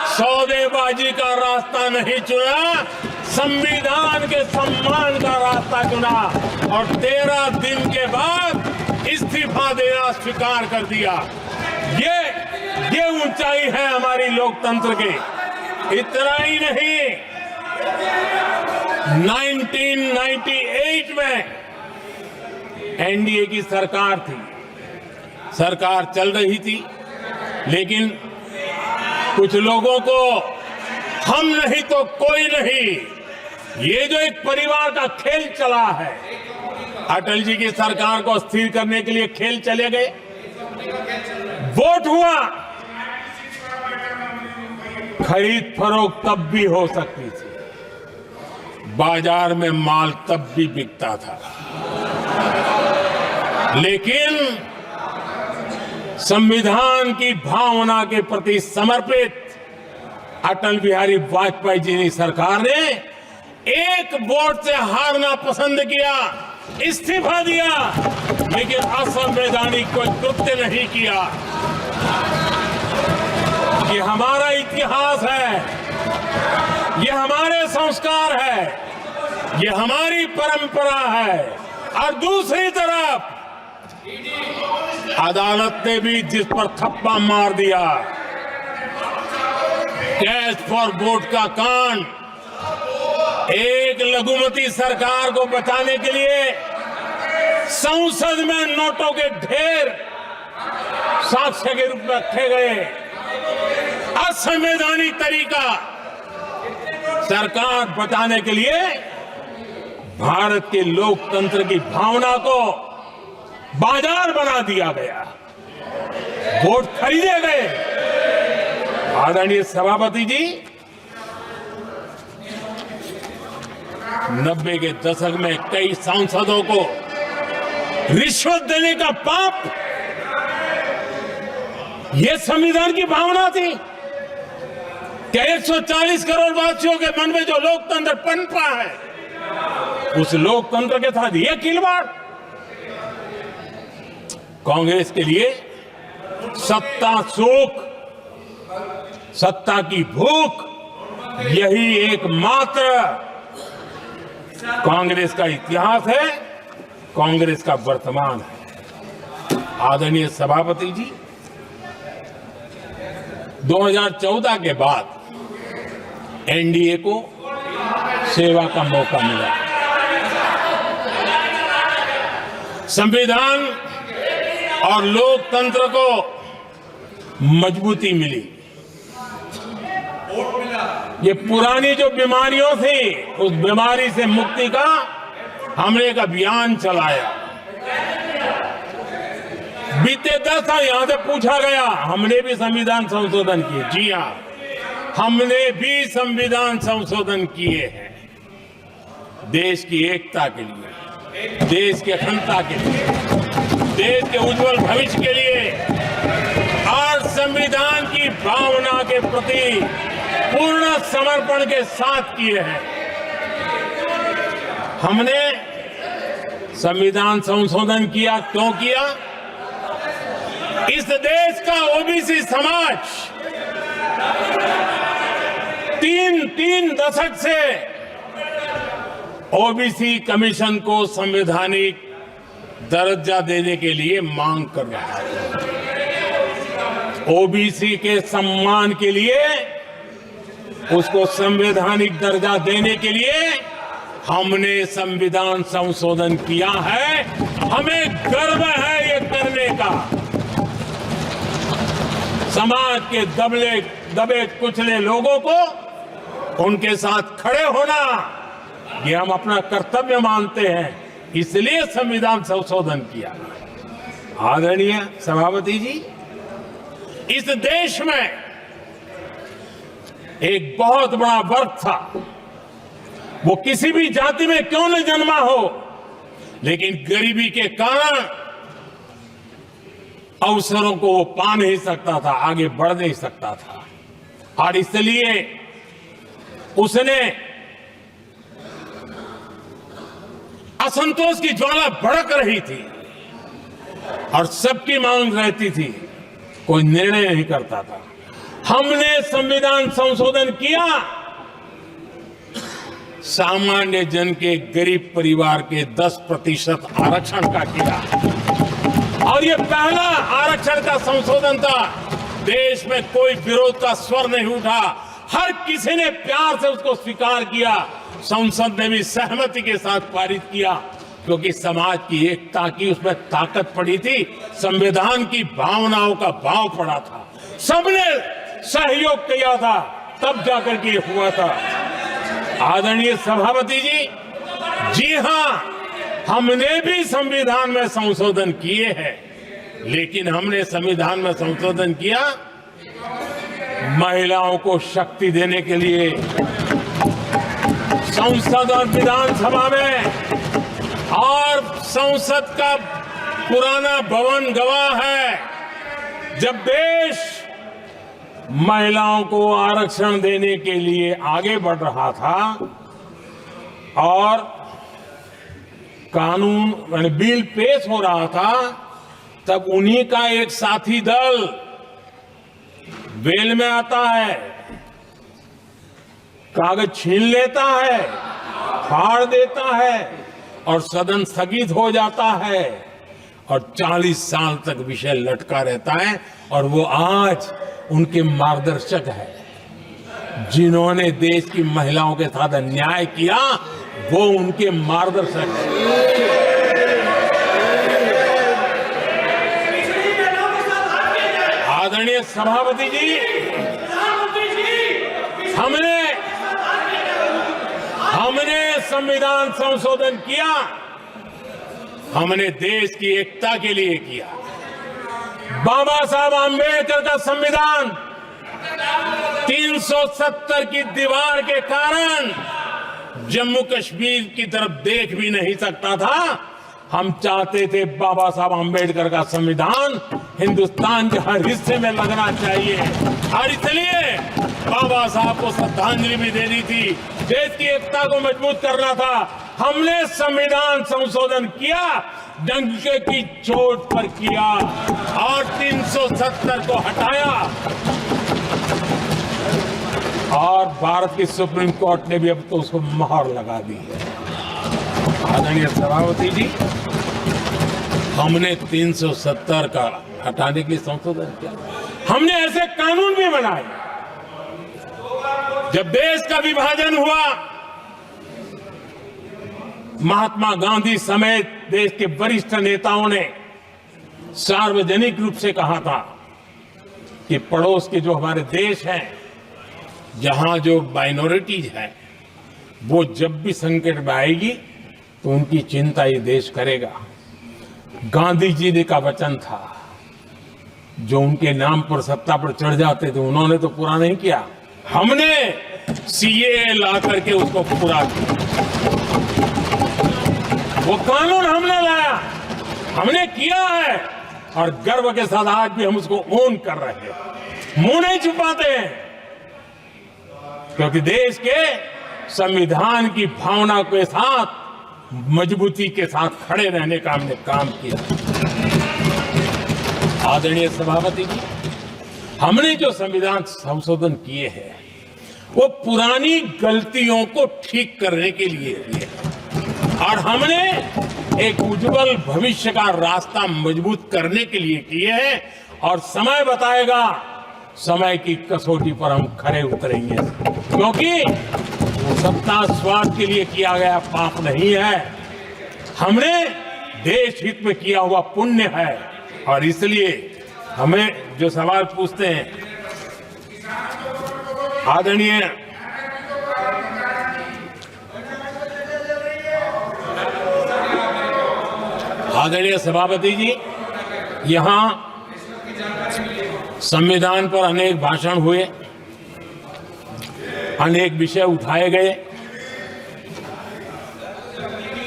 सौदेबाजी का रास्ता नहीं चुना, संविधान के सम्मान का रास्ता चुना और 13 दिन के बाद इस्तीफा देना स्वीकार कर दिया। ये ऊंचाई है हमारी लोकतंत्र की। इतना ही नहीं, 1998 में एनडीए की सरकार थी, सरकार चल रही थी, लेकिन कुछ लोगों को हम नहीं तो कोई नहीं, ये जो एक परिवार का खेल चला है, अटल जी की सरकार को अस्थिर करने के लिए खेल चले गए। वोट हुआ, खरीद फरोख्त तब भी हो सकती थी, बाजार में माल तब भी बिकता था, लेकिन संविधान की भावना के प्रति समर्पित अटल बिहारी वाजपेयी जी की सरकार ने एक वोट से हारना पसंद किया, इस्तीफा दिया, लेकिन असंवैधानिक कोई कृत्य नहीं किया। ये हमारा इतिहास है, ये हमारे संस्कार है, ये हमारी परंपरा है। और दूसरी तरफ अदालत ने भी जिस पर थप्पा मार दिया, कैश फॉर वोट का कांड, एक लघुमती सरकार को बचाने के लिए संसद में नोटों के ढेर साक्ष्य के रूप में रखे गए, असंवैधानिक तरीका। सरकार बचाने के लिए भारत के लोकतंत्र की भावना को बाजार बना दिया गया, वोट खरीदे गए। आदरणीय सभापति जी, 90 के दशक में कई सांसदों को रिश्वत देने का पाप, ये संविधान की भावना थी कि 140 करोड़ वासियों के मन में जो लोकतंत्र पनपा है, उस लोकतंत्र के साथ ये खिलवाड़। कांग्रेस के लिए सत्ता सुख, सत्ता की भूख, यही एकमात्र कांग्रेस का इतिहास है, कांग्रेस का वर्तमान है। आदरणीय सभापति जी, 2014 के बाद एनडीए को सेवा का मौका मिला। संविधान और लोकतंत्र को मजबूती मिली। ये पुरानी जो बीमारियों थी, उस बीमारी से मुक्ति का हमने एक अभियान चलाया। बीते 10 साल यहां से पूछा गया, हमने भी संविधान संशोधन किए। जी हां, हमने भी संविधान संशोधन किए हैं, देश की एकता के लिए, देश की अखंडता के लिए, देश के उज्जवल भविष्य के लिए और संविधान की भावना के प्रति पूर्ण समर्पण के साथ किए हैं। हमने संविधान संशोधन किया, क्यों किया? इस देश का ओबीसी समाज तीन दशक से ओबीसी कमीशन को संवैधानिक दर्जा देने के लिए मांग कर रहा है। ओबीसी के सम्मान के लिए, उसको संवैधानिक दर्जा देने के लिए हमने संविधान संशोधन किया है। हमें गर्व है ये करने का। समाज के दबे कुचले लोगों को उनके साथ खड़े होना, ये हम अपना कर्तव्य मानते हैं, इसलिए संविधान संशोधन किया। आदरणीय सभापति जी, इस देश में एक बहुत बड़ा वर्ग था, वो किसी भी जाति में क्यों न जन्मा हो, लेकिन गरीबी के कारण अवसरों को वो पा नहीं सकता था, आगे बढ़ नहीं सकता था, और इसलिए उसने असंतोष की ज्वाला भड़क रही थी और सबकी मांग रहती थी, कोई निर्णय नहीं करता था। हमने संविधान संशोधन किया, सामान्य जन के, गरीब परिवार के 10% आरक्षण का किया, और ये पहला आरक्षण का संशोधन था। देश में कोई विरोध का स्वर नहीं उठा, हर किसी ने प्यार से उसको स्वीकार किया। संसद ने भी सहमति के साथ पारित किया, क्योंकि समाज की एकता की उसमें ताकत पड़ी थी, संविधान की भावनाओं का भाव पड़ा था, सबने सहयोग किया था, तब जाकर के हुआ था। आदरणीय सभापति जी, जी हां, हमने भी संविधान में संशोधन किए हैं, लेकिन हमने संविधान में संशोधन किया महिलाओं को शक्ति देने के लिए। संसद और विधानसभा में, और संसद का पुराना भवन गवाह है, जब देश महिलाओं को आरक्षण देने के लिए आगे बढ़ रहा था और कानून यानी बिल पेश हो रहा था, तब उन्हीं का एक साथी दल वेल में आता है, कागज छीन लेता है, फाड़ देता है और सदन स्थगित हो जाता है और 40 साल तक विषय लटका रहता है। और वो आज उनके मार्गदर्शक है, जिन्होंने देश की महिलाओं के साथ अन्याय किया, वो उनके मार्गदर्शक है। आदरणीय सभापति जी, हमने संविधान संशोधन किया, हमने देश की एकता के लिए किया। बाबा साहब आंबेडकर का संविधान 370 की दीवार के कारण जम्मू कश्मीर की तरफ देख भी नहीं सकता था। हम चाहते थे बाबा साहब आंबेडकर का संविधान हिंदुस्तान के हर हिस्से में लगना चाहिए और इसलिए बाबा साहब को श्रद्धांजलि भी देनी थी, देश की एकता को मजबूत करना था। हमने संविधान संशोधन किया, डंके की चोट पर किया और 370 को हटाया और भारत की सुप्रीम कोर्ट ने भी अब तो उसको मोहर लगा दी है। आदरणीय सभापति जी, हमने 370 का हटाने के लिए संशोधन किया। हमने ऐसे कानून भी बनाए। जब देश का विभाजन हुआ, महात्मा गांधी समेत देश के वरिष्ठ नेताओं ने सार्वजनिक रूप से कहा था कि पड़ोस के जो हमारे देश हैं, जहां जो माइनॉरिटीज है, वो जब भी संकट में आएगी तो उनकी चिंता ये देश करेगा। गांधी जी ने का वचन था, जो उनके नाम पर सत्ता पर चढ़ जाते थे उन्होंने तो पूरा नहीं किया, हमने सीएए ला करके उसको पूरा किया। वो कानून हमने लाया, हमने किया है और गर्व के साथ आज भी हम उसको ओन कर रहे हैं, मुंह नहीं छुपाते हैं, क्योंकि देश के संविधान की भावना के साथ मजबूती के साथ खड़े रहने का हमने काम किया। आदरणीय सभापति जी, हमने जो संविधान संशोधन किए हैं वो पुरानी गलतियों को ठीक करने के लिए किए और हमने एक उज्जवल भविष्य का रास्ता मजबूत करने के लिए किए हैं और समय बताएगा, समय की कसौटी पर हम खरे उतरेंगे, क्योंकि वो सत्ता स्वार्थ के लिए किया गया पाप नहीं है, हमने देश हित में किया हुआ पुण्य है। और इसलिए हमें जो सवाल पूछते हैं आदरणीय सभापति जी, यहां संविधान पर अनेक भाषण हुए, अनेक विषय उठाए गए,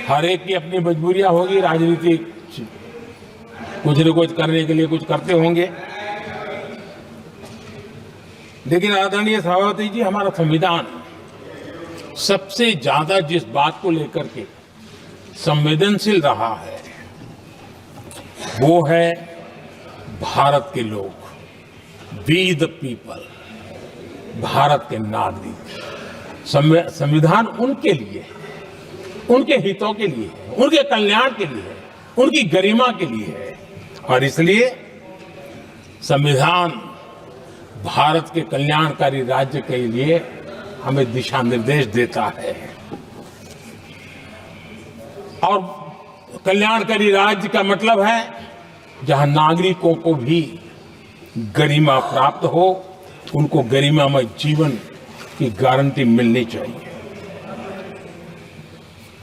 हर एक की अपनी मजबूरियां होगी, राजनीति कुछ न कुछ करने के लिए कुछ करते होंगे, लेकिन आदरणीय सभापति जी, हमारा संविधान सबसे ज्यादा जिस बात को लेकर के संवेदनशील रहा है वो है भारत के लोग, वी द पीपल, भारत के नागरिक। संविधान उनके लिए है, उनके हितों के लिए है, उनके कल्याण के लिए है, उनकी गरिमा के लिए है और इसलिए संविधान भारत के कल्याणकारी राज्य के लिए हमें दिशा निर्देश देता है और कल्याणकारी राज्य का मतलब है जहां नागरिकों को भी गरिमा प्राप्त हो, उनको गरिमामय जीवन की गारंटी मिलनी चाहिए।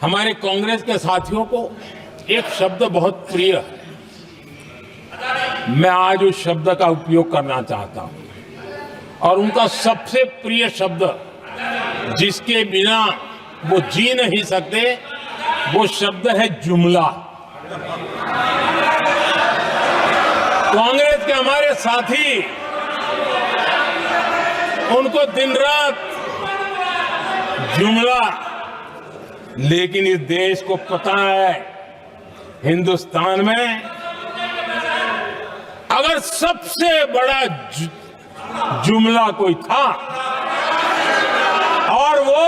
हमारे कांग्रेस के साथियों को एक शब्द बहुत प्रिय है, मैं आज उस शब्द का उपयोग करना चाहता हूं और उनका सबसे प्रिय शब्द जिसके बिना वो जी नहीं सकते वो शब्द है जुमला। कांग्रेस का हमारे साथी उनको दिन रात जुमला, लेकिन इस देश को पता है हिंदुस्तान में अगर सबसे बड़ा जुमला कोई था और वो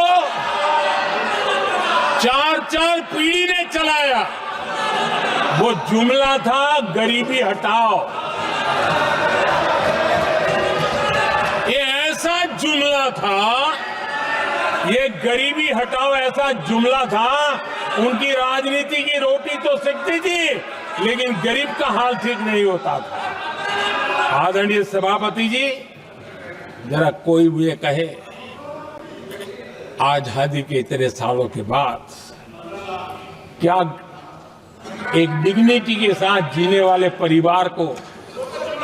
4-4 पीढ़ी ने चलाया, वो जुमला था गरीबी हटाओ। ये ऐसा जुमला था, ये गरीबी हटाओ ऐसा जुमला था, उनकी राजनीति की रोटी तो सिकती थी लेकिन गरीब का हाल ठीक नहीं होता था। आदरणीय सभापति जी, जरा कोई मुझे कहे आजादी के इतने सालों के बाद क्या एक डिग्निटी के साथ जीने वाले परिवार को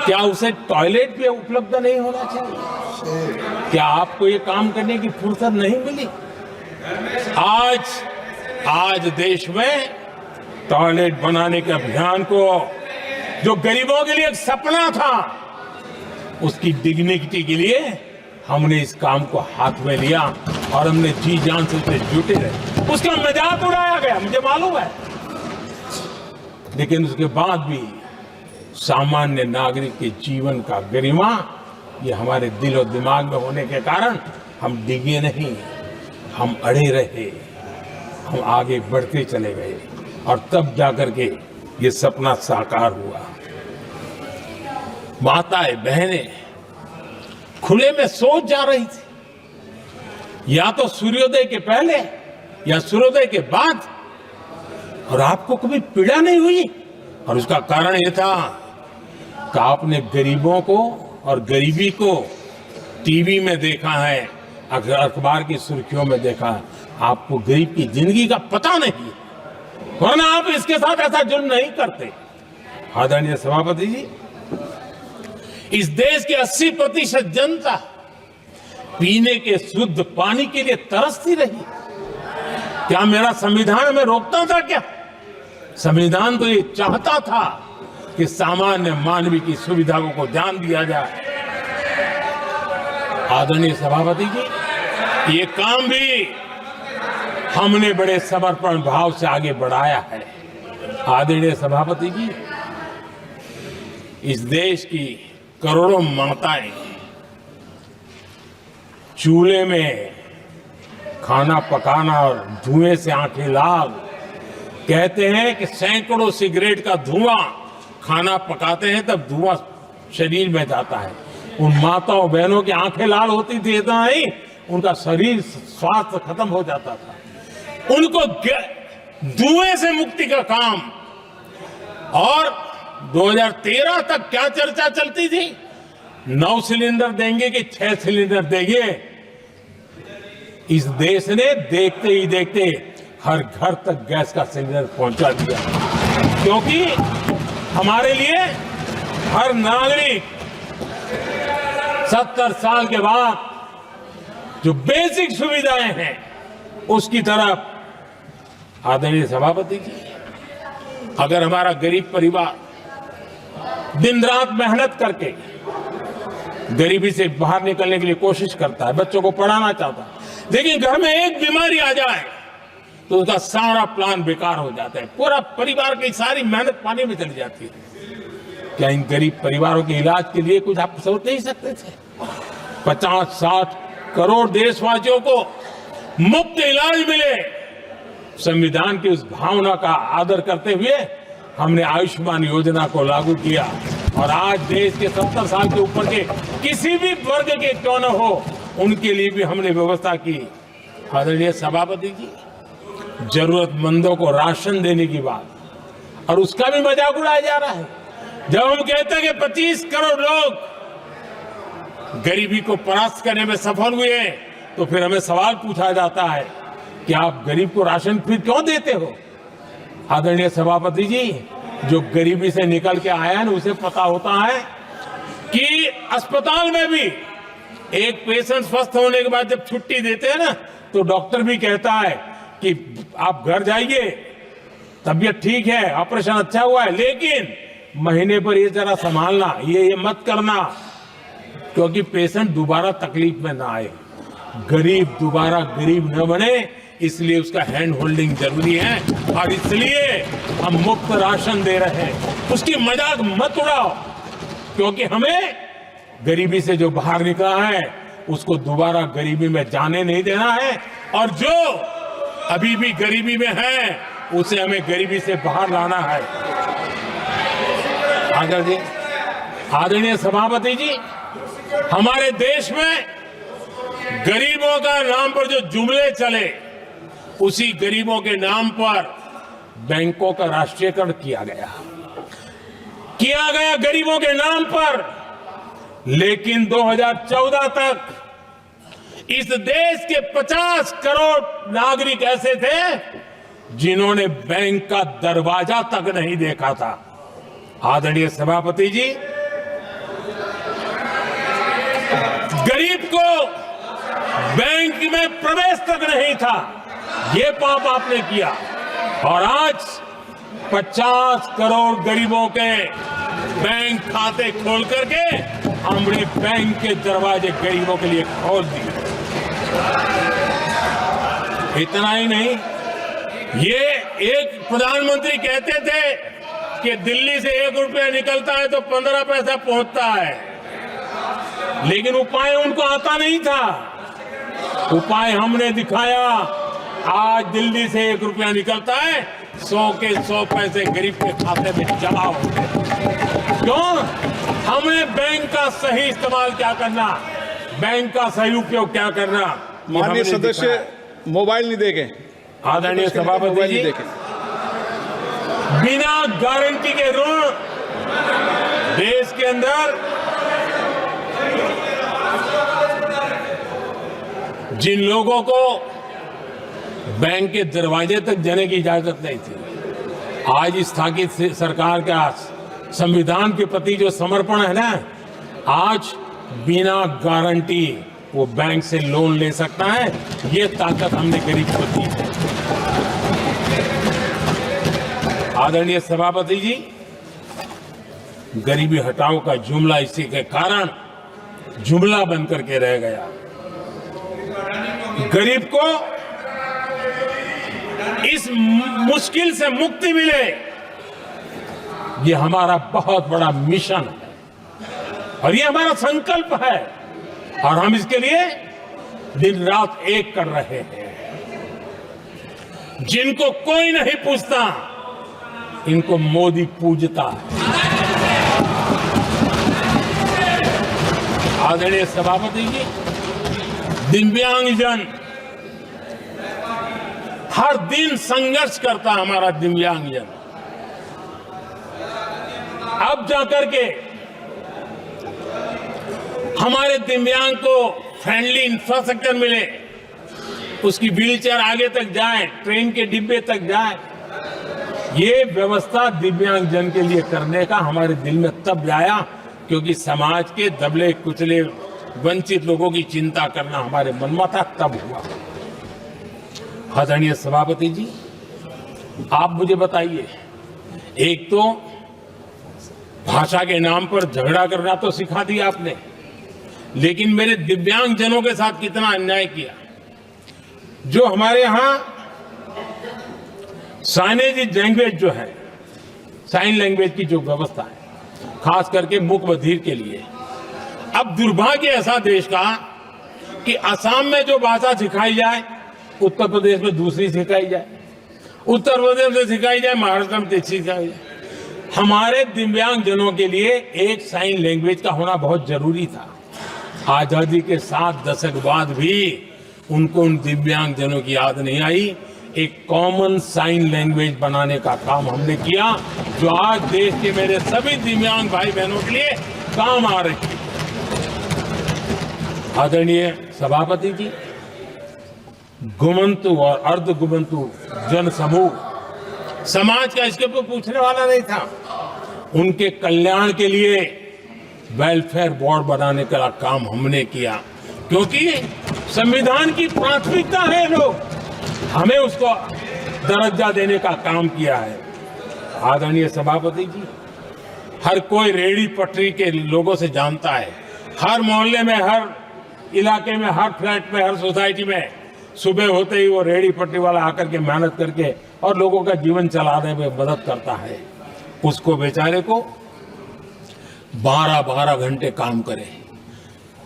क्या उसे टॉयलेट भी उपलब्ध नहीं होना चाहिए? क्या आपको ये काम करने की फुर्सत नहीं मिली? आज देश में टॉयलेट बनाने के अभियान को, जो गरीबों के लिए एक सपना था, उसकी डिग्निटी के लिए हमने इस काम को हाथ में लिया और हमने जी जान से उससे जुटे रहे। उसका मजाक उड़ाया गया, मुझे मालूम है, लेकिन उसके बाद भी सामान्य नागरिक के जीवन का गरिमा ये हमारे दिल और दिमाग में होने के कारण हम डिगे नहीं, हम अड़े रहे, हम आगे बढ़ते चले गए और तब जाकर के ये सपना साकार हुआ। माताएं बहनें खुले में सोच जा रही थी, या तो सूर्योदय के पहले या सूर्योदय के बाद, और आपको कभी पीड़ा नहीं हुई। और उसका कारण यह था कि आपने गरीबों को और गरीबी को टीवी में देखा है, अखबार की सुर्खियों में देखा, आपको गरीब की जिंदगी का पता नहीं, वरना आप इसके साथ ऐसा जुल्म नहीं करते। आदरणीय सभापति जी, इस देश की 80% जनता पीने के शुद्ध पानी के लिए तरसती रही। क्या मेरा संविधान हमें रोकता था? क्या संविधान तो ये चाहता था कि सामान्य मानवीय की सुविधाओं को ध्यान दिया जाए। आदरणीय सभापति जी, ये काम भी हमने बड़े समर्पण भाव से आगे बढ़ाया है। आदरणीय सभापति जी, इस देश की करोड़ों माताएं चूल्हे में खाना पकाना और धुएं से आंखें लाल, कहते हैं कि सैकड़ों सिगरेट का धुआं खाना पकाते हैं तब धुआं शरीर में जाता है। उन माताओं बहनों की आंखें लाल होती थी, इतना नहीं उनका शरीर स्वास्थ्य खत्म हो जाता था। उनको धुएं से मुक्ति का काम, और 2013 तक क्या चर्चा चलती थी, 9 सिलेंडर देंगे कि 6 सिलेंडर देंगे। इस देश ने देखते ही देखते हर घर तक गैस का सिलेंडर पहुंचा दिया, क्योंकि हमारे लिए हर नागरिक 70 साल के बाद जो बेसिक सुविधाएं हैं उसकी तरफ। आदरणीय सभापति जी, अगर हमारा गरीब परिवार दिन रात मेहनत करके गरीबी से बाहर निकलने के लिए कोशिश करता है, बच्चों को पढ़ाना चाहता है, लेकिन घर में एक बीमारी आ जाए तो उसका सारा प्लान बेकार हो जाता है, पूरा परिवार की सारी मेहनत पानी में चली जाती है। क्या इन गरीब परिवारों के इलाज के लिए कुछ आप सोच नहीं सकते थे? 50-60 करोड़ देशवासियों को मुफ्त इलाज मिले। संविधान की उस भावना का आदर करते हुए हमने आयुष्मान योजना को लागू किया, और आज देश के 70 साल के ऊपर के किसी भी वर्ग के क्यों न हो, उनके लिए भी हमने व्यवस्था की। आदरणीय सभापति जी, जरूरतमंदों को राशन देने की बात, और उसका भी मजाक उड़ाया जा रहा है। जब हम कहते हैं कि 25 करोड़ लोग गरीबी को परास्त करने में सफल हुए, तो फिर हमें सवाल पूछा जाता है कि आप गरीब को राशन फिर क्यों देते हो? आदरणीय सभापति जी, जो गरीबी से निकल के आया है ना, उसे पता होता है कि अस्पताल में भी एक पेशेंट स्वस्थ होने के बाद जब छुट्टी देते हैं ना, तो डॉक्टर भी कहता है कि आप घर जाइए, तबीयत ठीक है, ऑपरेशन अच्छा हुआ है, लेकिन महीने पर ये जरा संभालना, ये मत करना, क्योंकि पेशेंट दोबारा तकलीफ में ना आए, गरीब दोबारा गरीब न बने, इसलिए उसका हैंड होल्डिंग जरूरी है। और इसलिए हम मुफ्त राशन दे रहे हैं। उसकी मजाक मत उड़ाओ, क्योंकि हमें गरीबी से जो बाहर निकला है उसको दोबारा गरीबी में जाने नहीं देना है, और जो अभी भी गरीबी में है उसे हमें गरीबी से बाहर लाना है। आगे जी, आदरणीय सभापति जी, हमारे देश में गरीबों का नाम पर जो जुमले चले, उसी गरीबों के नाम पर बैंकों का राष्ट्रीयकरण किया गया गरीबों के नाम पर। लेकिन 2014 तक इस देश के 50 करोड़ नागरिक ऐसे थे जिन्होंने बैंक का दरवाजा तक नहीं देखा था। आदरणीय सभापति जी, गरीब को बैंक में प्रवेश तक नहीं था, ये पाप आपने किया। और आज 50 करोड़ गरीबों के बैंक खाते खोल करके हमने बैंक के दरवाजे गरीबों के लिए खोल दिए। इतना ही नहीं, ये एक प्रधानमंत्री कहते थे कि दिल्ली से 1 रुपया निकलता है तो 15 पैसा पहुंचता है, लेकिन उपाय उनको आता नहीं था। उपाय हमने दिखाया। आज दिल्ली से 1 रुपया निकलता है, 100 के 100 पैसे गरीब के खाते में जमा होते हैं। क्यों? हमें बैंक का सही इस्तेमाल क्या करना, बैंक का सही उपयोग क्या करना। माननीय सदस्य मोबाइल नहीं देखे। आदरणीय सभापति जी, बिना गारंटी के ऋण देश के अंदर जिन लोगों को बैंक के दरवाजे तक जाने की इजाजत नहीं थी, आज इस स्थापित सरकार का संविधान के प्रति जो समर्पण है ना, आज बिना गारंटी वो बैंक से लोन ले सकता है। ये ताकत हमने गरीब को दी है। आदरणीय सभापति जी, गरीबी हटाओ का जुमला इसी के कारण जुमला बन करके रह गया। गरीब को इस मुश्किल से मुक्ति मिले, ये हमारा बहुत बड़ा मिशन है और ये हमारा संकल्प है, और हम इसके लिए दिन रात एक कर रहे हैं। जिनको कोई नहीं पूछता, इनको मोदी पूजता है। आदरणीय सभापति जी, दिव्यांगजन हर दिन संघर्ष करता हमारा दिव्यांगजन, अब जाकर के हमारे दिव्यांग को फ्रेंडली इंफ्रास्ट्रक्चर मिले, उसकी व्हीलचेयर आगे तक जाए, ट्रेन के डिब्बे तक जाए। ये व्यवस्था दिव्यांगजन के लिए करने का हमारे दिल में तब आया क्योंकि समाज के दबले कुचले वंचित लोगों की चिंता करना हमारे मन में था, तब हुआ। आदरणीय सभापति जी, आप मुझे बताइए, एक तो भाषा के नाम पर झगड़ा करना तो सिखा दिया आपने, लेकिन मेरे दिव्यांगजनों के साथ कितना अन्याय किया। जो हमारे यहां साइनेज लैंग्वेज जो है, साइन लैंग्वेज की जो व्यवस्था है, खास करके मूक बधिर के लिए, अब दुर्भाग्य ऐसा देश का कि असम में जो भाषा सिखाई जाए उत्तर प्रदेश में दूसरी सिखाई जाए, उत्तर प्रदेश में सिखाई जाए महाराष्ट्र में तीसरी सिखाई जाए। हमारे दिव्यांगजनों के लिए एक साइन लैंग्वेज का होना बहुत जरूरी था। आजादी के 7 दशक बाद भी उनको उन दिव्यांगजनों की याद नहीं आई। एक कॉमन साइन लैंग्वेज बनाने का काम हमने किया, जो आज देश के मेरे सभी दिव्यांग भाई बहनों के लिए काम आ रही है। आदरणीय सभापति जी, घुमंतु और अर्ध घुमंतु जन समूह समाज का इसके ऊपर पूछने वाला नहीं था। उनके कल्याण के लिए वेलफेयर बोर्ड बनाने का काम हमने किया, क्योंकि संविधान की प्राथमिकता है लोग, हमें उसको दर्जा देने का काम किया है। आदरणीय सभापति जी, हर कोई रेहड़ी पटरी के लोगों से जानता है। हर मोहल्ले में, हर इलाके में, हर फ्लैट में, हर सोसाइटी में सुबह होते ही वो रेहड़ी पटरी वाला आकर के मेहनत करके और लोगों का जीवन चलाने में मदद करता है। उसको बेचारे को 12-12 घंटे काम करे,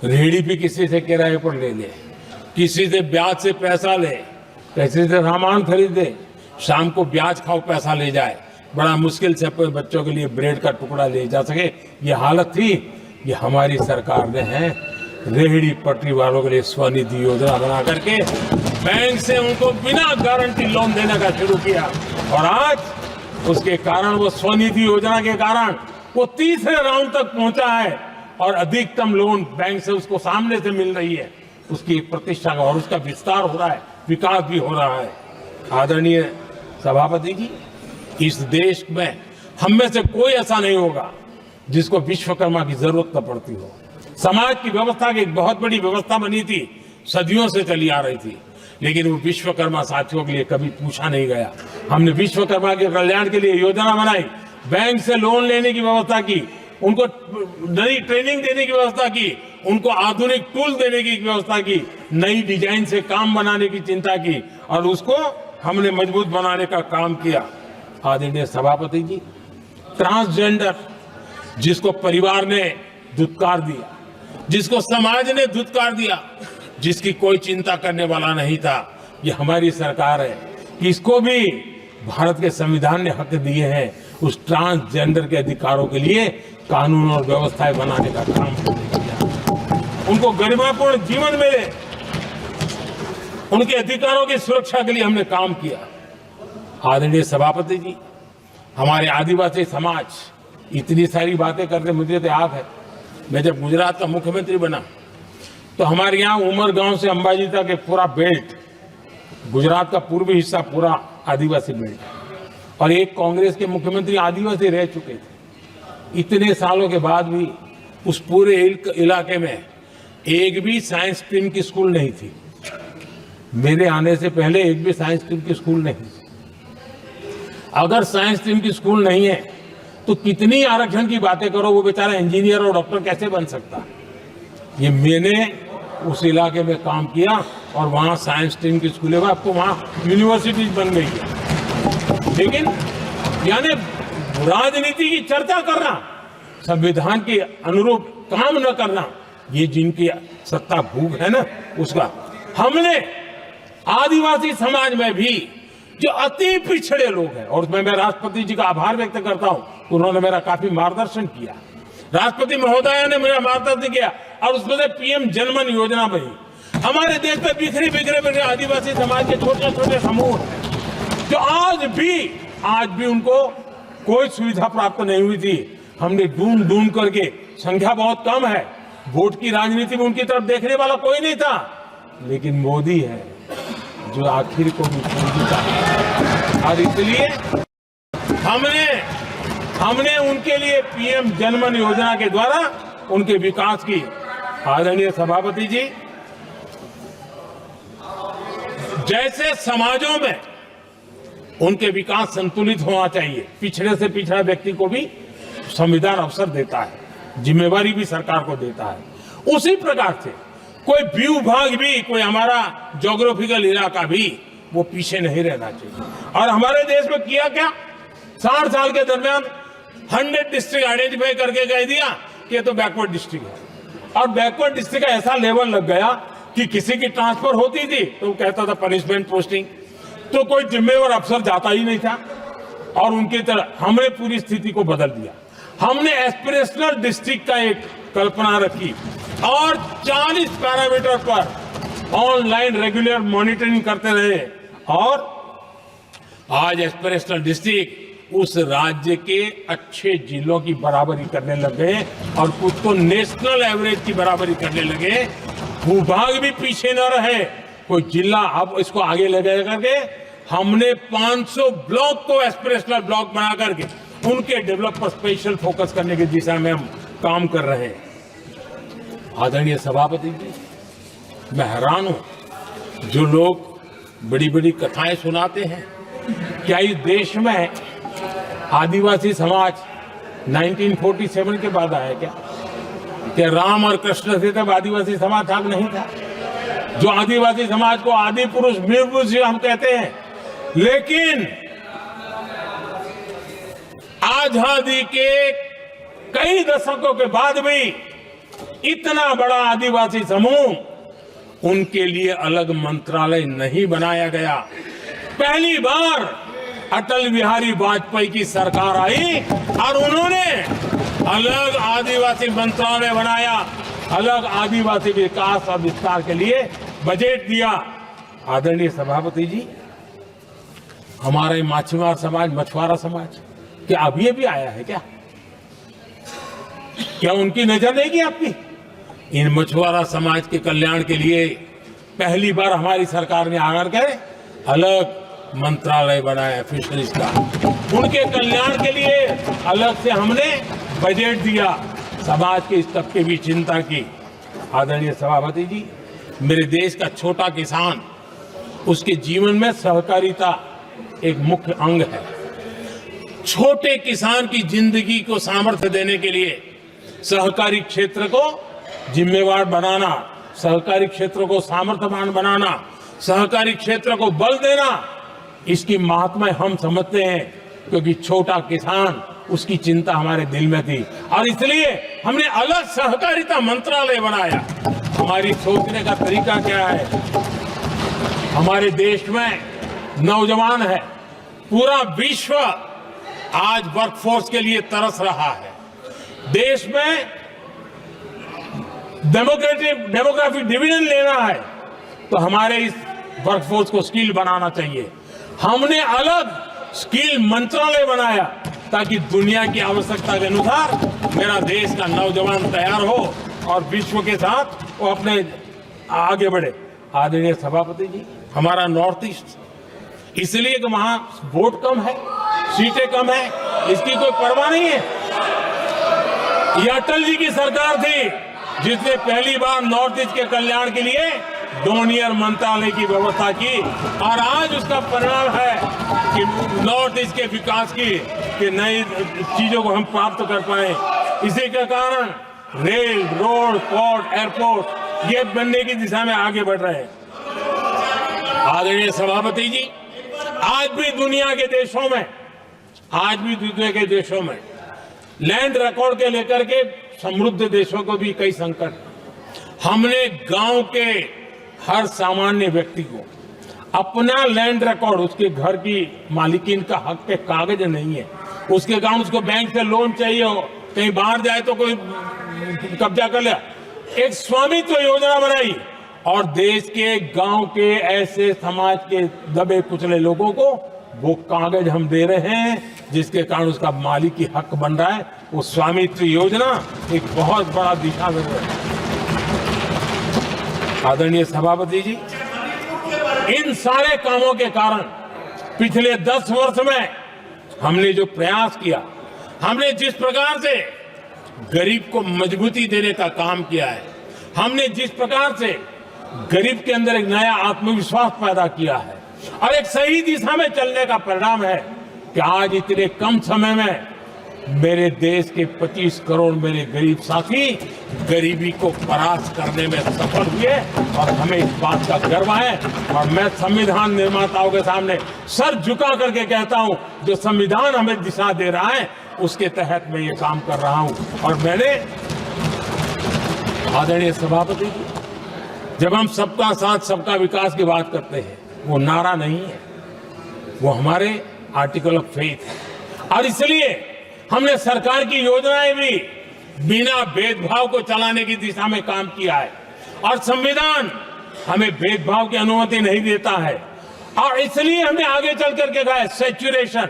रेहड़ी भी किसी से किराए पर ले ले, किसी से ब्याज से पैसा ले, किसी से सामान खरीदे, शाम को ब्याज खाओ पैसा ले जाए, बड़ा मुश्किल से अपने बच्चों के लिए ब्रेड का टुकड़ा ले जा सके। ये हालत थी। ये हमारी सरकार ने है रेहड़ी पटरी वालों के लिए स्वनिधि योजना बना करके बैंक से उनको बिना गारंटी लोन देने का शुरू किया, और आज उसके कारण, वो स्वनिधि योजना के कारण वो तीसरे राउंड तक पहुंचा है और अधिकतम लोन बैंक से उसको सामने से मिल रही है। उसकी प्रतिष्ठा का और उसका विस्तार हो रहा है, विकास भी हो रहा है। आदरणीय सभापति जी, इस देश में हम में से कोई ऐसा नहीं होगा जिसको विश्वकर्मा की जरूरत न पड़ती हो। समाज की व्यवस्था की एक बहुत बड़ी व्यवस्था बनी थी, सदियों से चली आ रही थी, लेकिन वो विश्वकर्मा साथियों के लिए कभी पूछा नहीं गया। हमने विश्वकर्मा के कल्याण के लिए योजना बनाई, बैंक से लोन लेने की व्यवस्था की, उनको नई ट्रेनिंग देने की व्यवस्था की, उनको आधुनिक टूल देने की व्यवस्था की, नई डिजाइन से काम बनाने की चिंता की, और उसको हमने मजबूत बनाने का काम किया। आदरणीय सभापति जी, ट्रांसजेंडर जिसको परिवार ने धुतकार दिया, जिसको समाज ने धुतकार दिया, जिसकी कोई चिंता करने वाला नहीं था, ये हमारी सरकार है कि इसको भी भारत के संविधान ने हक दिए हैं उस ट्रांसजेंडर के अधिकारों के लिए कानून और व्यवस्थाएं बनाने का काम किया। उनको गरिमापूर्ण जीवन मिले, उनके अधिकारों की सुरक्षा के लिए हमने काम किया। आदरणीय सभापति जी, हमारे आदिवासी समाज इतनी सारी बातें करते, मुझे तो याद है मैं जब गुजरात का मुख्यमंत्री बना तो हमारे यहाँ उमरगांव से अंबाजी तक एक पूरा बेल्ट, गुजरात का पूर्वी हिस्सा पूरा आदिवासी बेल्ट, और एक कांग्रेस के मुख्यमंत्री आदिवासी रह चुके थे। इतने सालों के बाद भी उस पूरे इलाके में एक भी साइंस स्ट्रीम की स्कूल नहीं थी। मेरे आने से पहले एक भी साइंस स्ट्रीम की स्कूल नहीं थी। अगर साइंस स्ट्रीम की स्कूल नहीं है तो कितनी आरक्षण की बातें करो, वो बेचारा इंजीनियर और डॉक्टर कैसे बन सकता। ये मैंने उस इलाके में काम किया और वहाँ साइंस स्ट्रीम की स्कूलें, अब तो वहाँ यूनिवर्सिटीज बन गई है। लेकिन यानी राजनीति की चर्चा करना, संविधान के अनुरूप काम न करना, ये जिनकी सत्ता भूख है ना, उसका हमने आदिवासी समाज में भी जो अति पिछड़े लोग हैं, और उसमें मैं राष्ट्रपति जी का आभार व्यक्त करता हूं, उन्होंने मेरा काफी मार्गदर्शन किया। राष्ट्रपति महोदय ने मेरा मार्गदर्शन किया और उसमें से पीएम जनमन योजना बनी। हमारे देश में बिखरे बिखरे आदिवासी समाज के छोटे छोटे समूह हैं जो आज भी उनको कोई सुविधा प्राप्त नहीं हुई थी। हमने ढूंढ ढूंढ करके, संख्या बहुत कम है, वोट की राजनीति में उनकी तरफ देखने वाला कोई नहीं था, लेकिन मोदी है जो आखिर को भी समझता है। और इसलिए हमने उनके लिए पीएम जनमन योजना के द्वारा उनके विकास की। आदरणीय सभापति जी, जैसे समाजों में उनके विकास संतुलित होना चाहिए, पिछड़े से पिछड़ा व्यक्ति को भी संविधान अवसर देता है, जिम्मेवारी भी सरकार को देता है, उसी प्रकार से कोई भी विभाग भी, कोई हमारा ज्योग्राफिकल इलाका भी वो पीछे नहीं रहना चाहिए। और हमारे देश में किया क्या, 60 साल के दरमियान 100 डिस्ट्रिक्ट आइडेंटिफाई करके कह दिया कि ये तो बैकवर्ड डिस्ट्रिक्ट है। और बैकवर्ड डिस्ट्रिक्ट का ऐसा लेवल लग गया कि किसी की ट्रांसफर होती थी तो कहता था पनिशमेंट पोस्टिंग, तो कोई जिम्मेवार अफसर जाता ही नहीं था। और उनकी तरह हमने पूरी स्थिति को बदल दिया। हमने एस्पिरेशनल डिस्ट्रिक्ट का एक कल्पना रखी और 40 पैरामीटर पर ऑनलाइन रेगुलर मॉनिटरिंग करते रहे, और आज एस्पिरेशनल डिस्ट्रिक्ट उस राज्य के अच्छे जिलों की बराबरी करने लग गए और कुछ तो नेशनल एवरेज की बराबरी करने लगे। भूभाग भी पीछे न रहे, कोई जिला अब इसको आगे ले गए करके हमने 500 ब्लॉक को एस्पिरेशनल ब्लॉक बना करके उनके डेवलप पर स्पेशल फोकस करने की दिशा में हम काम कर रहे हैं। आदरणीय सभापति जी, मैं हैरान हूं जो लोग बड़ी बड़ी कथाएं सुनाते हैं, क्या इस देश में आदिवासी समाज 1947 के बाद आया क्या? कि राम और कृष्ण थे तब आदिवासी समाज था नहीं था? जो आदिवासी समाज को आदि पुरुष वीर पुरुष हम कहते हैं, लेकिन आजादी के कई दशकों के बाद भी इतना बड़ा आदिवासी समूह, उनके लिए अलग मंत्रालय नहीं बनाया गया। पहली बार अटल बिहारी वाजपेयी की सरकार आई और उन्होंने अलग आदिवासी मंत्रालय बनाया, अलग आदिवासी विकास और विस्तार के लिए बजट दिया। आदरणीय सभापति जी, हमारे माछीमार समाज, मछुआरा समाज क्या अभी अभी आया है क्या? क्या उनकी नजर नहीं की आपकी? इन मछुआरा समाज के कल्याण के लिए पहली बार हमारी सरकार ने आकर के अलग मंत्रालय बनाया फिशरीज का। उनके कल्याण के लिए अलग से हमने बजट दिया, समाज के इस तबके की चिंता की। आदरणीय सभापति जी, मेरे देश का छोटा किसान, उसके जीवन में सहकारिता एक मुख्य अंग है। छोटे किसान की जिंदगी को सामर्थ्य देने के लिए सहकारी क्षेत्र को जिम्मेवार बनाना, सहकारी क्षेत्र को सामर्थ्यवान बनाना, सहकारी क्षेत्र को बल देना, इसकी महात्मा हम समझते हैं, क्योंकि छोटा किसान, उसकी चिंता हमारे दिल में थी और इसलिए हमने अलग सहकारिता मंत्रालय बनाया। हमारी सोचने का तरीका क्या है? हमारे देश में नौजवान है, पूरा विश्व आज वर्कफोर्स के लिए तरस रहा है। देश में डेमोग्राफिक डिवीजन लेना है तो हमारे इस वर्कफोर्स को स्किल बनाना चाहिए। हमने अलग स्किल मंत्रालय बनाया ताकि दुनिया की आवश्यकता के अनुसार मेरा देश का नौजवान तैयार हो और विश्व के साथ वो अपने आगे बढ़े। आदरणीय सभापति जी, हमारा नॉर्थ ईस्ट इसलिए कि वहां वोट कम है, सीटें कम है, इसकी कोई परवाह नहीं है। ये अटल जी की सरकार थी जिसने पहली बार नॉर्थ ईस्ट के कल्याण के लिए डोनियर मंत्रालय की व्यवस्था की और आज उसका परिणाम है कि नॉर्थ ईस्ट के विकास की नई चीजों को हम प्राप्त कर पाए। इसी के कारण रेल, रोड, पोर्ट, एयरपोर्ट ये बनने की दिशा में आगे बढ़ रहे हैं। आदरणीय सभापति जी, आज भी दुनिया के देशों में लैंड रिकॉर्ड के लेकर के समृद्ध देशों को भी कई संकट। हमने गांव के हर सामान्य व्यक्ति को अपना लैंड रिकॉर्ड, उसके घर की मालिकीन का हक के कागज नहीं है, उसके कारण उसको बैंक से लोन चाहिए हो, कहीं बाहर जाए तो कोई कब्जा कर लिया, एक स्वामित्व योजना बनाई और देश के गांव के ऐसे समाज के दबे कुचले लोगों को वो कागज हम दे रहे हैं जिसके कारण उसका मालिकी हक बन रहा है। वो स्वामित्व योजना एक बहुत बड़ा दिशा दे रहा है। आदरणीय सभापति जी, इन सारे कामों के कारण पिछले 10 वर्ष में हमने जो प्रयास किया, हमने जिस प्रकार से गरीब को मजबूती देने का काम किया है, हमने जिस प्रकार से गरीब के अंदर एक नया आत्मविश्वास पैदा किया है और एक सही दिशा में चलने का परिणाम है कि आज इतने कम समय में मेरे देश के 25 करोड़ मेरे गरीब साथी गरीबी को परास्त करने में सफल हुए और हमें इस बात का गर्व है। और मैं संविधान निर्माताओं के सामने सर झुका करके कहता हूं, जो संविधान हमें दिशा दे रहा है उसके तहत मैं ये काम कर रहा हूं। और मैंने, आदरणीय सभापति जी, जब हम सबका साथ सबका विकास की बात करते हैं, वो नारा नहीं है, वो हमारे आर्टिकल ऑफ फेथ है। और इसलिए हमने सरकार की योजनाएं भी बिना भेदभाव को चलाने की दिशा में काम किया है और संविधान हमें भेदभाव की अनुमति नहीं देता है। और इसलिए हमने आगे चल करके कहा है सैचुरेशन,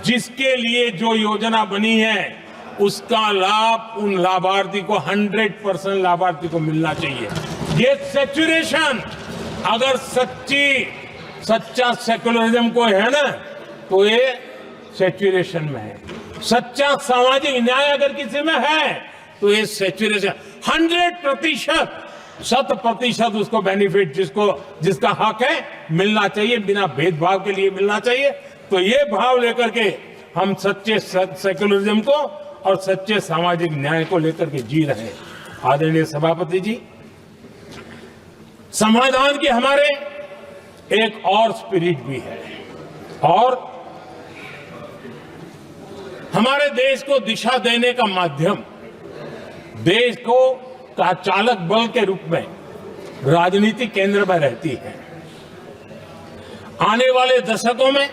जिसके लिए जो योजना बनी है उसका लाभ उन लाभार्थी को 100% लाभार्थी को मिलना चाहिए। ये सैचुरेशन अगर सच्चा सेकुलरिज्म को है ना, तो ये सैचुरेशन में है। सच्चा सामाजिक न्याय अगर किसी में है तो ये सैचुरेशन 100%, 100% उसको बेनिफिट जिसका हक है मिलना चाहिए, बिना भेदभाव के लिए मिलना चाहिए। तो ये भाव लेकर के हम सच्चे सेकुलरिज्म को और सच्चे सामाजिक न्याय को लेकर के जी रहे हैं। आदरणीय सभापति जी, संविधान की हमारे एक और स्पिरिट भी है और हमारे देश को दिशा देने का माध्यम, देश को का चालक बल के रूप में राजनीति केंद्र में रहती है। आने वाले दशकों में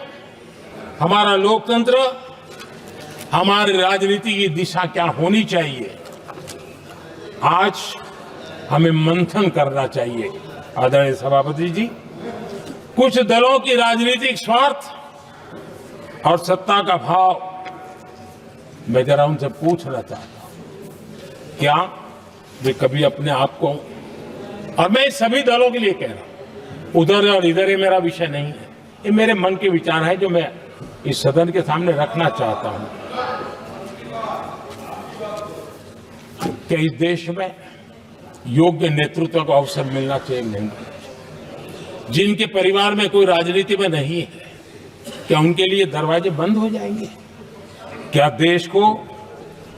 हमारा लोकतंत्र, हमारी राजनीति की दिशा क्या होनी चाहिए, आज हमें मंथन करना चाहिए। आदरणीय सभापति जी, कुछ दलों की राजनीतिक स्वार्थ और सत्ता का भाव, मैं जरा उनसे पूछना चाहता हूं, क्या वे कभी अपने आप को, और मैं सभी दलों के लिए कह रहा हूं, उधर और इधर ये मेरा विषय नहीं है, ये मेरे मन के विचार है जो मैं इस सदन के सामने रखना चाहता हूं, कि इस देश में योग्य नेतृत्व का अवसर मिलना चाहिए। नहीं, जिनके परिवार में कोई राजनीति में नहीं है, क्या उनके लिए दरवाजे बंद हो जाएंगे? क्या देश को,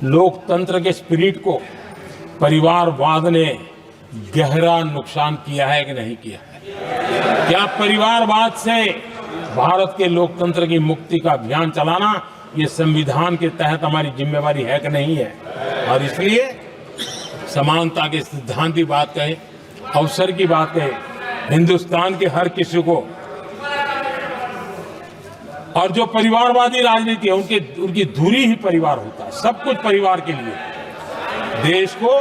लोकतंत्र के स्पिरिट को परिवारवाद ने गहरा नुकसान किया है कि नहीं किया है? क्या परिवारवाद से भारत के लोकतंत्र की मुक्ति का अभियान चलाना ये संविधान के तहत हमारी जिम्मेवारी है कि नहीं है? और इसलिए समानता के सिद्धांत की बात कहे, अवसर की बात कहे, हिंदुस्तान के हर किसी को, और जो परिवारवादी राजनीति है उनकी धुरी ही परिवार होता है, सब कुछ परिवार के लिए। देश को,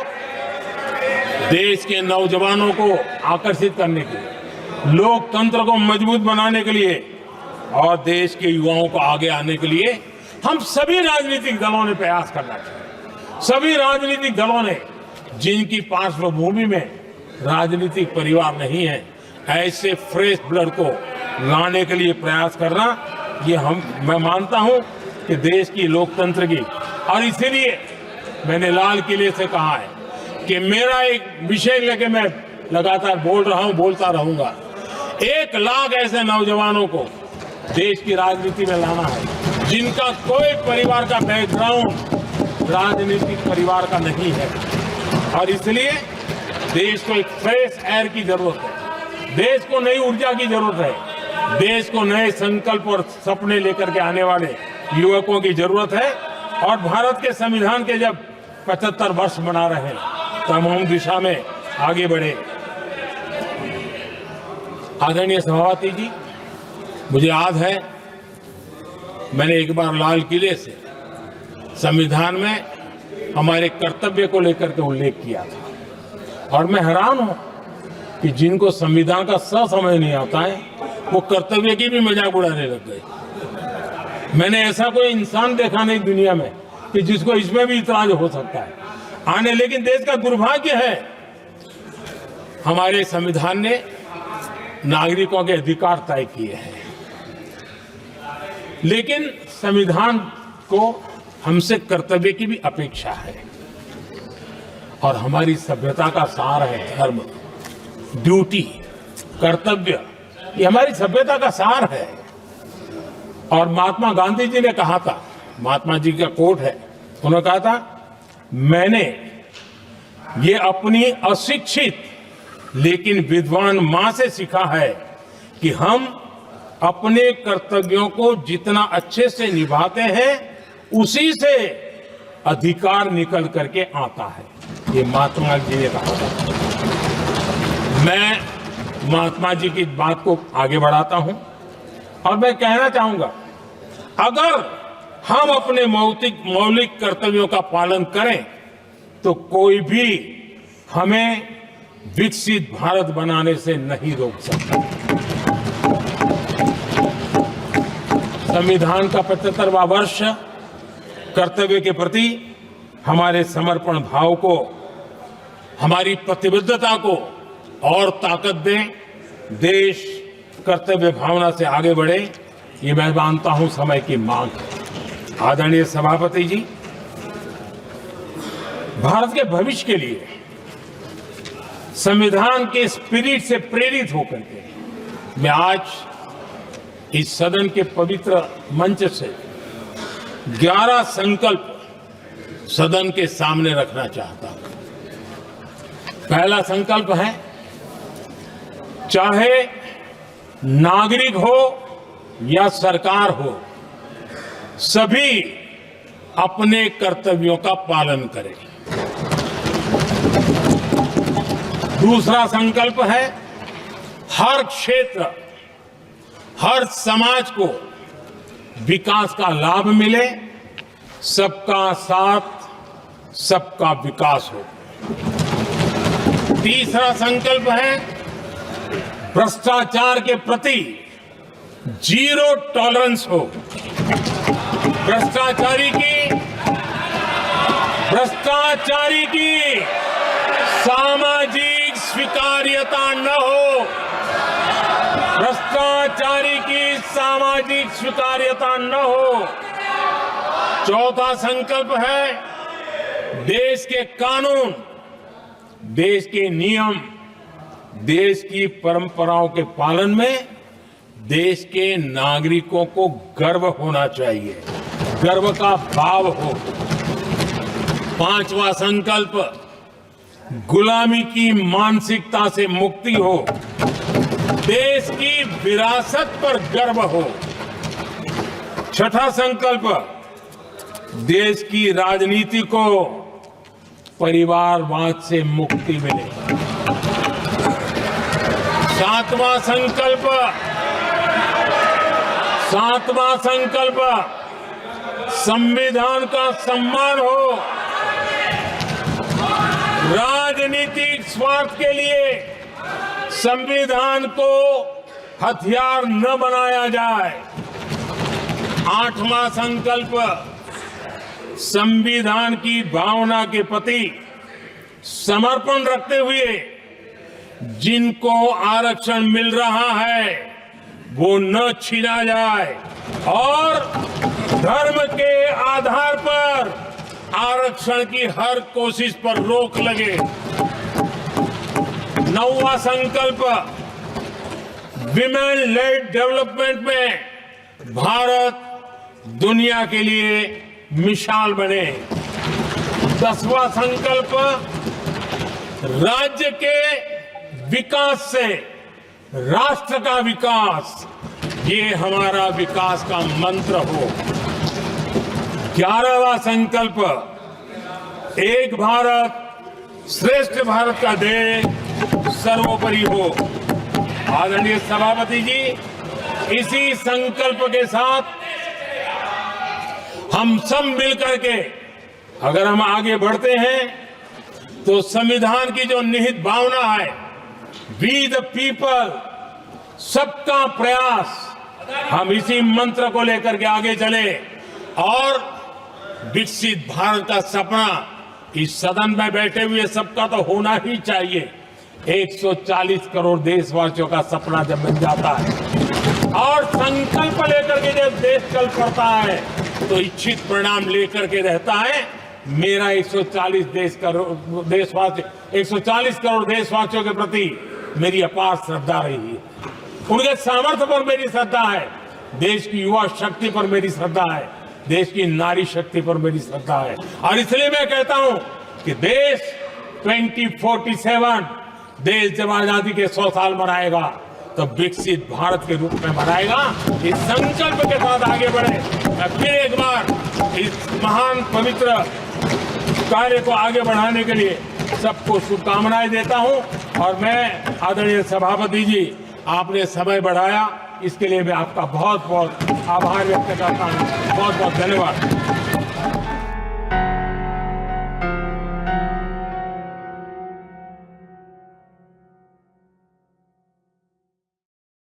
देश के नौजवानों को आकर्षित करने के लिए, लोकतंत्र को मजबूत बनाने के लिए और देश के युवाओं को आगे आने के लिए हम सभी राजनीतिक दलों ने प्रयास करना चाहिए। सभी राजनीतिक दलों ने, जिनकी पार्श्वभूमि में राजनीतिक परिवार नहीं है, ऐसे फ्रेश ब्लड को लाने के लिए प्रयास करना, ये मैं मानता हूं कि देश की लोकतंत्र की, और इसीलिए मैंने लाल किले से कहा है कि मेरा एक विषय लेके मैं लगातार बोल रहा हूं, बोलता रहूंगा। 1 लाख ऐसे नौजवानों को देश की राजनीति में लाना है जिनका कोई परिवार का बैकग्राउंड राजनीतिक परिवार का नहीं है, और इसलिए देश को एक फ्रेश एयर की जरूरत है, देश को नई ऊर्जा की जरूरत है, देश को नए संकल्प और सपने लेकर के आने वाले युवकों की जरूरत है। और भारत के संविधान के जब 75 वर्ष मना रहे हैं तो हम दिशा में आगे बढ़े। आदरणीय सभापति जी, मुझे याद है मैंने एक बार लाल किले से संविधान में हमारे कर्तव्य को लेकर के उल्लेख किया था, और मैं हैरान हूं कि जिनको संविधान का समझ नहीं आता है वो कर्तव्य की भी मजाक उड़ाने लग गए। मैंने ऐसा कोई इंसान देखा नहीं दुनिया में कि जिसको इसमें भी इतराज हो सकता है आने। लेकिन देश का दुर्भाग्य है, हमारे संविधान ने नागरिकों के अधिकार तय किए हैं, लेकिन संविधान को हमसे कर्तव्य की भी अपेक्षा है। और हमारी सभ्यता का सार है धर्म, ड्यूटी, कर्तव्य, ये हमारी सभ्यता का सार है। और महात्मा गांधी जी ने कहा था, महात्मा जी का कोट है, उन्होंने कहा था, मैंने ये अपनी अशिक्षित लेकिन विद्वान मां से सीखा है कि हम अपने कर्तव्यों को जितना अच्छे से निभाते हैं उसी से अधिकार निकल करके आता है, ये महात्मा जी ने कहा था। मैं महात्मा जी की बात को आगे बढ़ाता हूं और मैं कहना चाहूंगा, अगर हम अपने मौलिक कर्तव्यों का पालन करें तो कोई भी हमें विकसित भारत बनाने से नहीं रोक सकता। संविधान का 75वां वर्ष कर्तव्य के प्रति हमारे समर्पण भाव को, हमारी प्रतिबद्धता को और ताकत दें, देश कर्तव्य भावना से आगे बढ़े, ये मैं मानता हूं समय की मांग है। आदरणीय सभापति जी, भारत के भविष्य के लिए संविधान के स्पिरिट से प्रेरित होकर के मैं आज इस सदन के पवित्र मंच से 11 संकल्प सदन के सामने रखना चाहता हूं। पहला संकल्प है, चाहे नागरिक हो या सरकार हो, सभी अपने कर्तव्यों का पालन करें। दूसरा संकल्प है, हर क्षेत्र, हर समाज को विकास का लाभ मिले, सबका साथ, सबका विकास हो। तीसरा संकल्प है, भ्रष्टाचार के प्रति जीरो टॉलरेंस हो। भ्रष्टाचारी की सामाजिक स्वीकार्यता न हो। भ्रष्टाचारी की सामाजिक स्वीकार्यता न हो। चौथा संकल्प है, देश के कानून, देश के नियम, देश की परंपराओं के पालन में देश के नागरिकों को गर्व होना चाहिए, गर्व का भाव हो। पांचवा संकल्प, गुलामी की मानसिकता से मुक्ति हो, देश की विरासत पर गर्व हो। छठा संकल्प, देश की राजनीति को परिवारवाद से मुक्ति मिले। सातवां संकल्प, संविधान का सम्मान हो। राजनीतिक स्वार्थ के लिए संविधान को हथियार न बनाया जाए। आठवां संकल्प, संविधान की भावना के प्रति समर्पण रखते हुए जिनको आरक्षण मिल रहा है वो न छीना जाए और धर्म के आधार पर आरक्षण की हर कोशिश पर रोक लगे। नौवां संकल्प, विमेन लेड डेवलपमेंट में भारत दुनिया के लिए मिसाल बने। 10वां संकल्प, राज्य के विकास से राष्ट्र का विकास, ये हमारा विकास का मंत्र हो। 11वां संकल्प, एक भारत श्रेष्ठ भारत का ध्येय सर्वोपरि हो। आदरणीय सभापति जी, इसी संकल्प के साथ हम सब मिलकर के अगर हम आगे बढ़ते हैं तो संविधान की जो निहित भावना है, वी द पीपल, सबका प्रयास, हम इसी मंत्र को लेकर के आगे चले और विकसित भारत का सपना इस सदन में बैठे हुए सबका तो होना ही चाहिए। 140 करोड़ देशवासियों का सपना जब बन जाता है और संकल्प लेकर के जब देश चल पड़ता है तो इच्छित परिणाम लेकर के रहता है। मेरा 140 करोड़ देशवासियों के प्रति मेरी अपार श्रद्धा रही है। उनके सामर्थ्य पर मेरी श्रद्धा है, देश की युवा शक्ति पर मेरी श्रद्धा है, देश की नारी शक्ति पर मेरी श्रद्धा है। और इसलिए मैं कहता हूं कि देश 2047 देश जब आजादी के 100 साल मनाएगा तो विकसित भारत के रूप में मनाएगा। इस संकल्प के साथ आगे बढ़े। मैं फिर एक बार इस महान पवित्र कार्य को आगे बढ़ाने के लिए सबको शुभकामनाएं देता हूं और मैं आदरणीय सभापति जी, आपने समय बढ़ाया, इसके लिए मैं आपका बहुत बहुत आभार व्यक्त करता हूं। बहुत बहुत धन्यवाद।